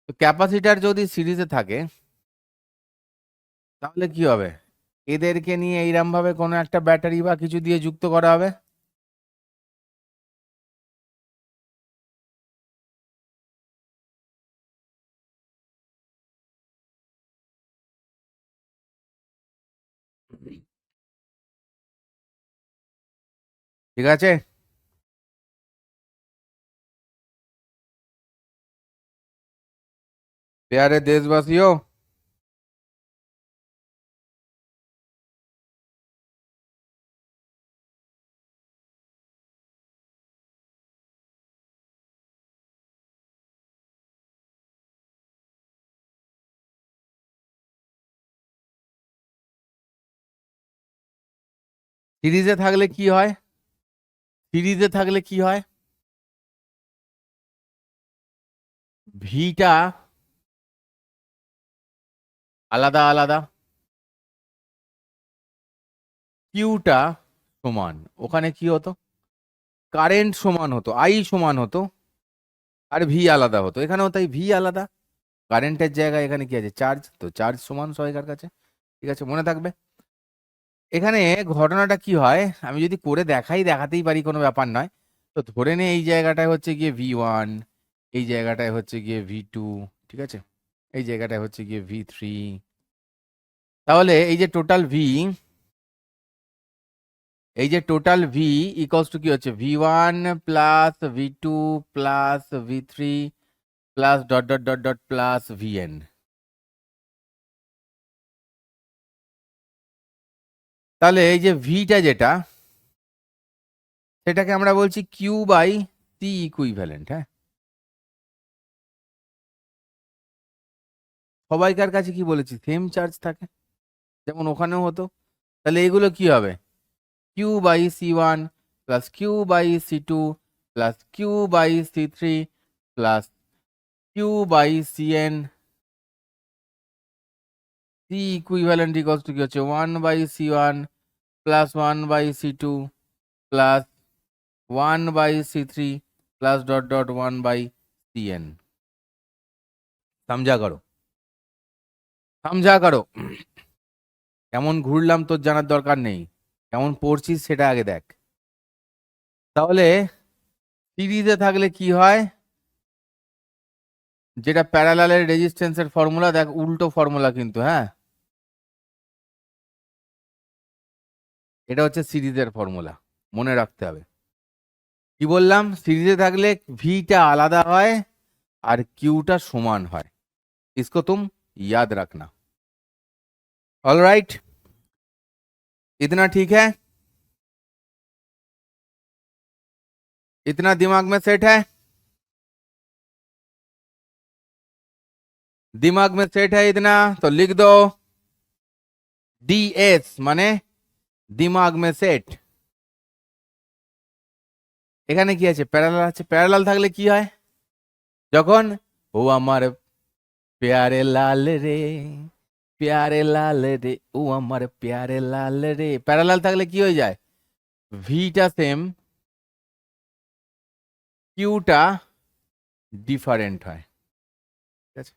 তো ক্যাপাসিটার যদি সিরিজে থাকে তাহলে কি হবে, এদেরকে নিয়ে এইরকম ভাবে কোনো একটা ব্যাটারি বা কিছু দিয়ে যুক্ত করা হবে, ঠিক আছে? প্যারে দেশবাসীও, সিরিজে থাকলে কি হয়? সিরিজে থাকলে কি হয়? ভিটা আলাদা আলাদা, কিউটা সমান। ওখানে কি হতো? কারেন্ট সমান হতো, আই সমান হতো, আর ভি আলাদা হতো। এখানেও তাই, ভি আলাদা, কারেন্টের জায়গায় এখানে কি আছে? চার্জ। তো চার্জ সমান সবাইকার কাছে। ঠিক আছে, মনে থাকবে। এখানে ঘটনাটা কি হয়, আমি যদি করে দেখাতেই পারি, কোনো ব্যাপার নয়। তো ধরে নে এই জায়গাটায় হচ্ছে গিয়ে V1, এই জায়গাটায় হচ্ছে গিয়ে V2, ঠিক আছে, এই জায়গাটায় হচ্ছে গিয়ে V3। তাহলে এই যে টোটাল ভি ইকুয়ালস টু কি হচ্ছে? V1 plus V2 plus V3 plus dot dot dot dot plus Vn। তাহলে এই যে ভিটা যেটা, সেটাকে আমরা বলছি কিউ বাই সি ইকুইভ্যালেন্ট। হ্যাঁ, সবাইকার কাছে কি বলেছি? সেম চার্জ থাকে, যেমন ওখানেও হতো। তাহলে এগুলো কি হবে? Q by C1 plus Q by C2 plus Q by C3 plus Q by Cn। C equivalent equals to কি হচ্ছে? 1/C1 plus 1/C2 plus 1/C3 plus dot dot 1/Cn। সমঝা করো, সমঝা করো। কেমন ঘুরলাম তোর জানার দরকার নেই, কেমন পড়ছিস সেটা আগে দেখ। তাহলে সিরিজে থাকলে কি হয়? যেটা প্যারালালের রেজিস্ট্যান্সের ফর্মুলা, দেখ উল্টো ফর্মুলা কিন্তু। হ্যাঁ, এটা হচ্ছে সিরিজের ফর্মুলা, মনে রাখতে হবে। কি বললাম? সিরিজে থাকলে ভিটা আলাদা হয় আর কিউটা সমান হয়। इसको तुम याद रखना। ऑल राइट, इतना ठीक है? इतना दिमाग में सेट है? दिमाग में सेट है इतना? तो लिख दो DS, মানে दिमाग में सेट। এখানে কি আছে? প্যারালাল আছে। প্যারালাল থাকলে কি হয়? যখন ও আমার প্যারে লাল রে, প্যারে লাল রে, ও আমার প্যারে লাল রে, প্যারালাল থাকলে কি হয়ে যায়? ভিটা সেম, কিউটা ডিফারেন্ট হয়। ঠিক আছে,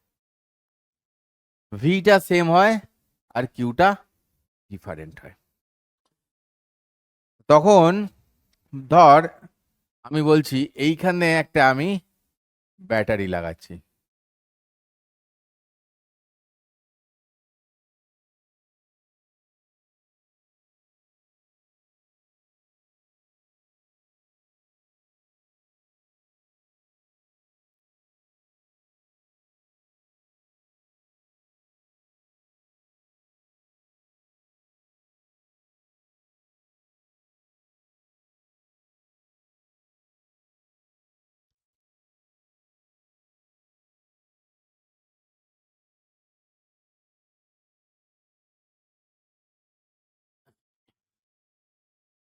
ভিটা সেম হয় আর কিউটা ডিফারেন্ট হয়। তখন ধর আমি বলছি এইখানে একটা আমি ব্যাটারি লাগাচ্ছি।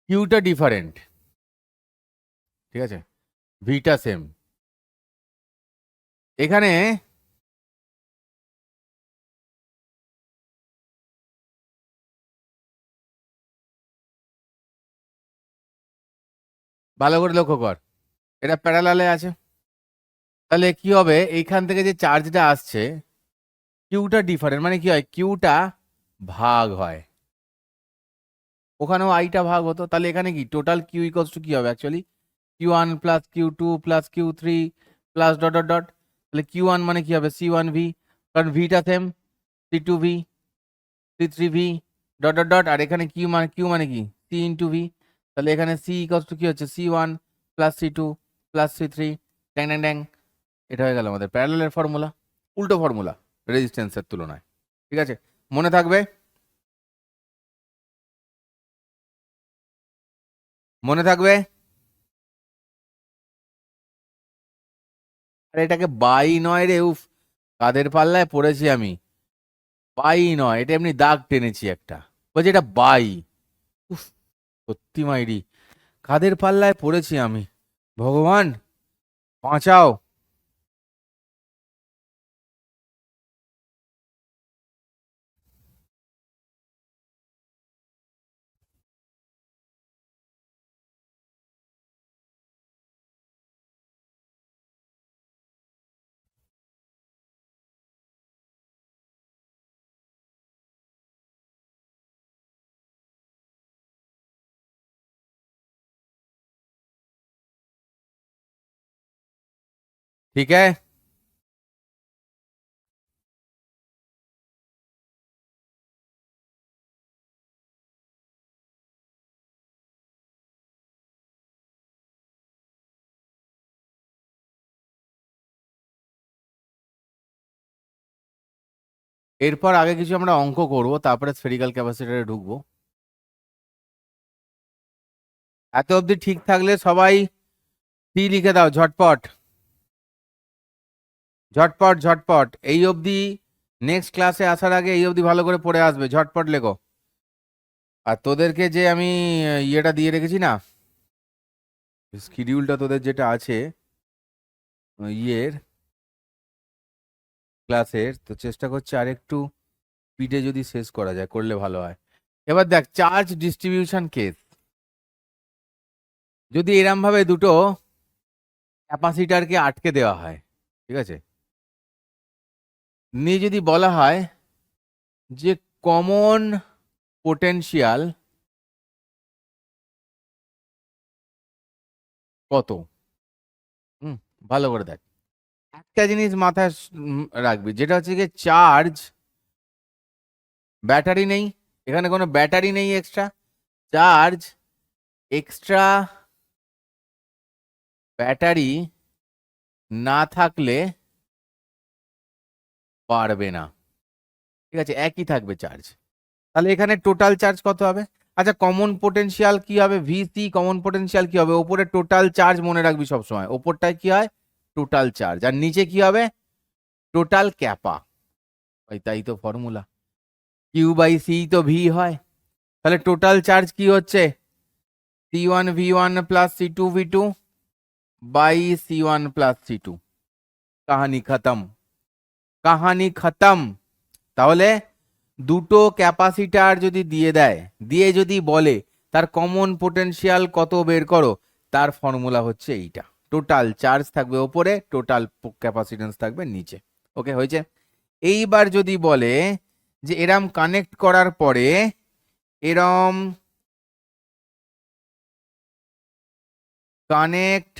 কিউটা ডিফারেন্ট, ঠিক আছে, ভিটা সেম। এখানে ভালো করে লক্ষ্য কর, এটা প্যারালালে আছে। তাহলে কি হবে? এইখান থেকে যে চার্জটা আসছে, কিউটা ডিফারেন্ট, মানে কি হয়? কিউটা ভাগ হয়, ওখানেও আইটা ভাগ হতো। তাহলে এখানে কি টোটাল কিউ ইকুয়ালস টু কি হবে? Actually Q1 plus Q2 plus Q3 plus dot dot dot. তাহলে Q1 মানে কি হবে? C1V, কারণ ভিটা same, C2V, C3V dot dot dot. আর এখানে কিউ মানে কি? C into v. তাহলে এখানে সি ইকস টু কি হচ্ছে C1 plus C2 plus C3 ড্যাং ড্যাং ড্যাং। এটা হয়ে গেল আমাদের প্যারালালের ফর্মুলা, উল্টো ফর্মুলা রেজিস্ট্যান্সের তুলনায়। ঠিক আছে, মনে থাকবে? মনে থাকবে? আরে এটাকে বাই নয় রে, উফ, কাদের পাল্লায় পড়েছি আমি। বাই নয়, এটা এমনি দাগ টেনেছি একটা, বলছি এটা বাই। উফ, সত্যি মাইরি, কাদের পাল্লায় পড়েছি আমি, ভগবান বাঁচাও। ঠিক আছে, এরপর আগে কিছু আমরা অঙ্ক করব, তারপরে স্ফেরিক্যাল ক্যাপাসিটরে ঢুকবো। এত অবধি ঠিক থাকলে সবাই সি লিখে দাও ঝটপট, ঝটপট ঝটপট। এই অবধি নেক্সট ক্লাসে আসার আগে এই অবধি ভালো করে পড়ে আসবে, ঝটপট লেখো। আর তোদেরকে যে আমি ইয়েটা দিয়ে রেখেছি না, শিডিউলটা তোদের যেটা আছে ইয়ের ক্লাসের, তো চেষ্টা করছি আর একটু স্পিডে যদি শেষ করা যায়, করলে ভালো হয়। এবার দেখ, চার্জ ডিস্ট্রিবিউশন কেস, যদি এরম ভাবে দুটো ক্যাপাসিটারকে আটকে দেওয়া হয়, ঠিক আছে, নিয়ে যদি বলা হয় যে কমন পোটেনশিয়াল কত, হুম, ভালো করে দেখ, একটা জিনিস মাথায় রাখবি, যেটা হচ্ছে যে চার্জ, ব্যাটারি নেই এখানে, কোনো ব্যাটারি নেই এক্সট্রা, চার্জ এক্সট্রা ব্যাটারি না থাকলে পারবে না, ঠিক আছে, একই থাকবে চার্জ। তাহলে এখানে টোটাল চার্জ কত হবে? আচ্ছা, কমন পোটেনশিয়াল কি হবে? ভিসি কমন পোটেনশিয়াল কি হবে? ওপরে টোটাল চার্জ মনে রাখবি সবসময়, ওপরটায় কি হয়? টোটাল চার্জ, আর নিচে কি হবে? Total Kappa. ভাই তাই তো ফর্মুলা, কিউ বাই সি তো ভি হয়। তাহলে টোটাল চার্জ কি হচ্ছে? C1 V1 plus C2 V2 by C1 plus C2। কাহানি খতম, কাহানি খতম। তাহলে দুটো ক্যাপাসিটার যদি দিয়ে দেয়, দিয়ে যদি বলে তার কমন পোটেনশিয়াল কত বের করো, তার ফর্মুলা হচ্ছে এইটা। টোটাল চার্জ থাকবে ওপরে, টোটাল ক্যাপাসিটেন্স থাকবে নিচে। ওকে, হয়েছে? এইবার যদি বলে যে এরম কানেক্ট করার পরে, এরম কানেক্ট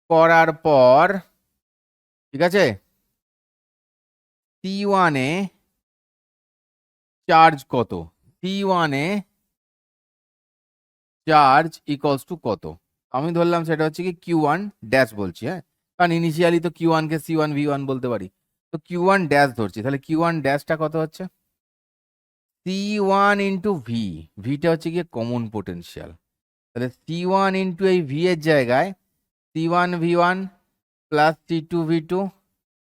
করার পর, ঠিক আছে, C1 এ চার্জ কত, C1 A charge equals to কত, আমি ধরলাম সেটা হচ্ছে কি Q1 ড্যাশ বলছি, হ্যাঁ, কারণ ইনিশিয়ালি তো Q1 কে C1 V1 বলতে পারি, তো Q1 ড্যাশ ধরছি। তাহলে Q1 ড্যাশটা কত হচ্ছে? C1 ইন্টু ভি, ভিটা হচ্ছে গিয়ে কমন পোটেনশিয়াল, তাহলে C1 ইন্টু এই ভি এর জায়গায় C1 V1 plus C2 V2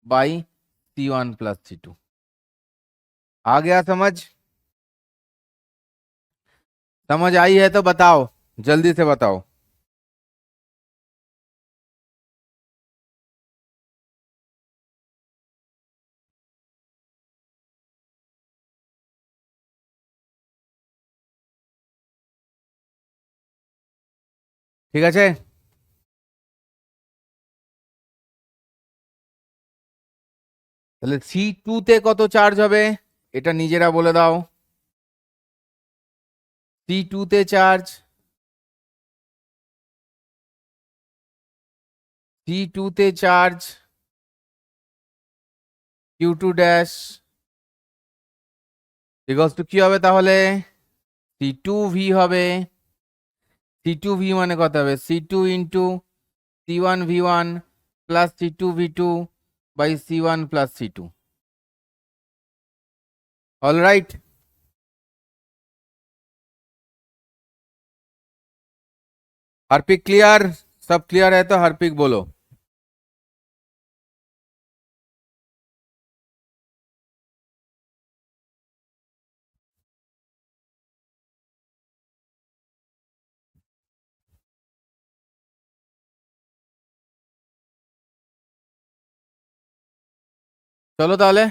by C1 plus C2। आ गया समझ? समझ आई है तो बताओ, जल्दी से बताओ। ঠিক আছে, তাহলে C2 তে কত চার্জ হবে এটা নিজেরা বলে দাও। C2 তে চার্জ, C2 তে charge Q2 dash equals to কি হবে তাহলে? C2V হবে C2V1 এ কত হবে? C2 into C1V1 plus C2V2 by C1 plus C2। All right. Harpic clear? सब क्लियर है तो हार्पिक बोलो। চলো তাহলে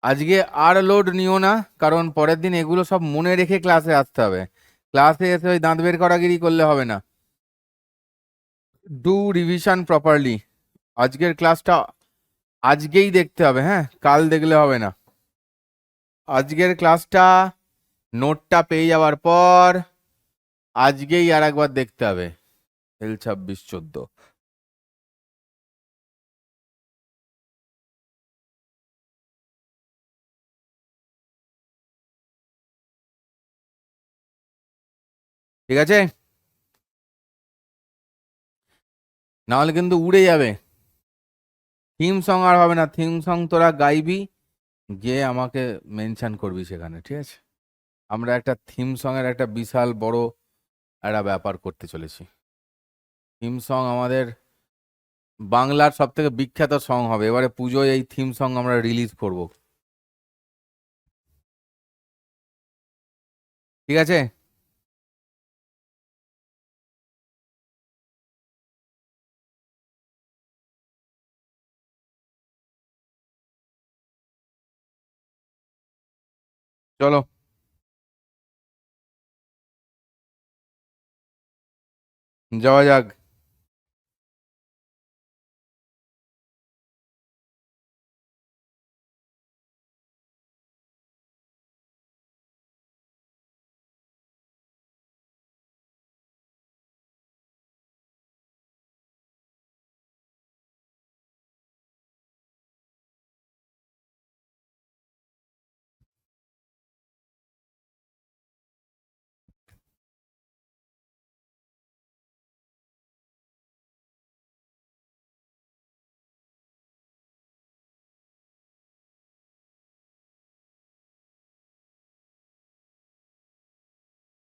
আজকে আর লোড নিও না, কারণ পরের দিন এগুলো সব মনে রেখে ক্লাসে আসতে হবে। ক্লাসে এসে ওই দাঁত বের করাগিরি করলে হবে না। Do revision properly. আজকের ক্লাসটা আজকেই দেখতে হবে, হ্যাঁ, কাল দেখলে হবে না। আজকের ক্লাসটা নোটটা পেয়ে যাওয়ার পর আজকেই আর একবার দেখতে হবে। L26-14। ঠিক আছে, নাহলে কিন্তু উড়ে যাবে। থিম সং আর হবে না, থিম সং তোরা গাইবি, গিয়ে আমাকে মেনশন করবি সেখানে, ঠিক আছে? আমরা একটা থিম সং এর একটা বিশাল বড় একটা ব্যাপার করতে চলেছি। থিম সং আমাদের বাংলার সব থেকে বিখ্যাত সং হবে। এবারে পুজোয় এই থিম সং আমরা রিলিজ করব, ঠিক আছে? চলো যাওয়া যাক।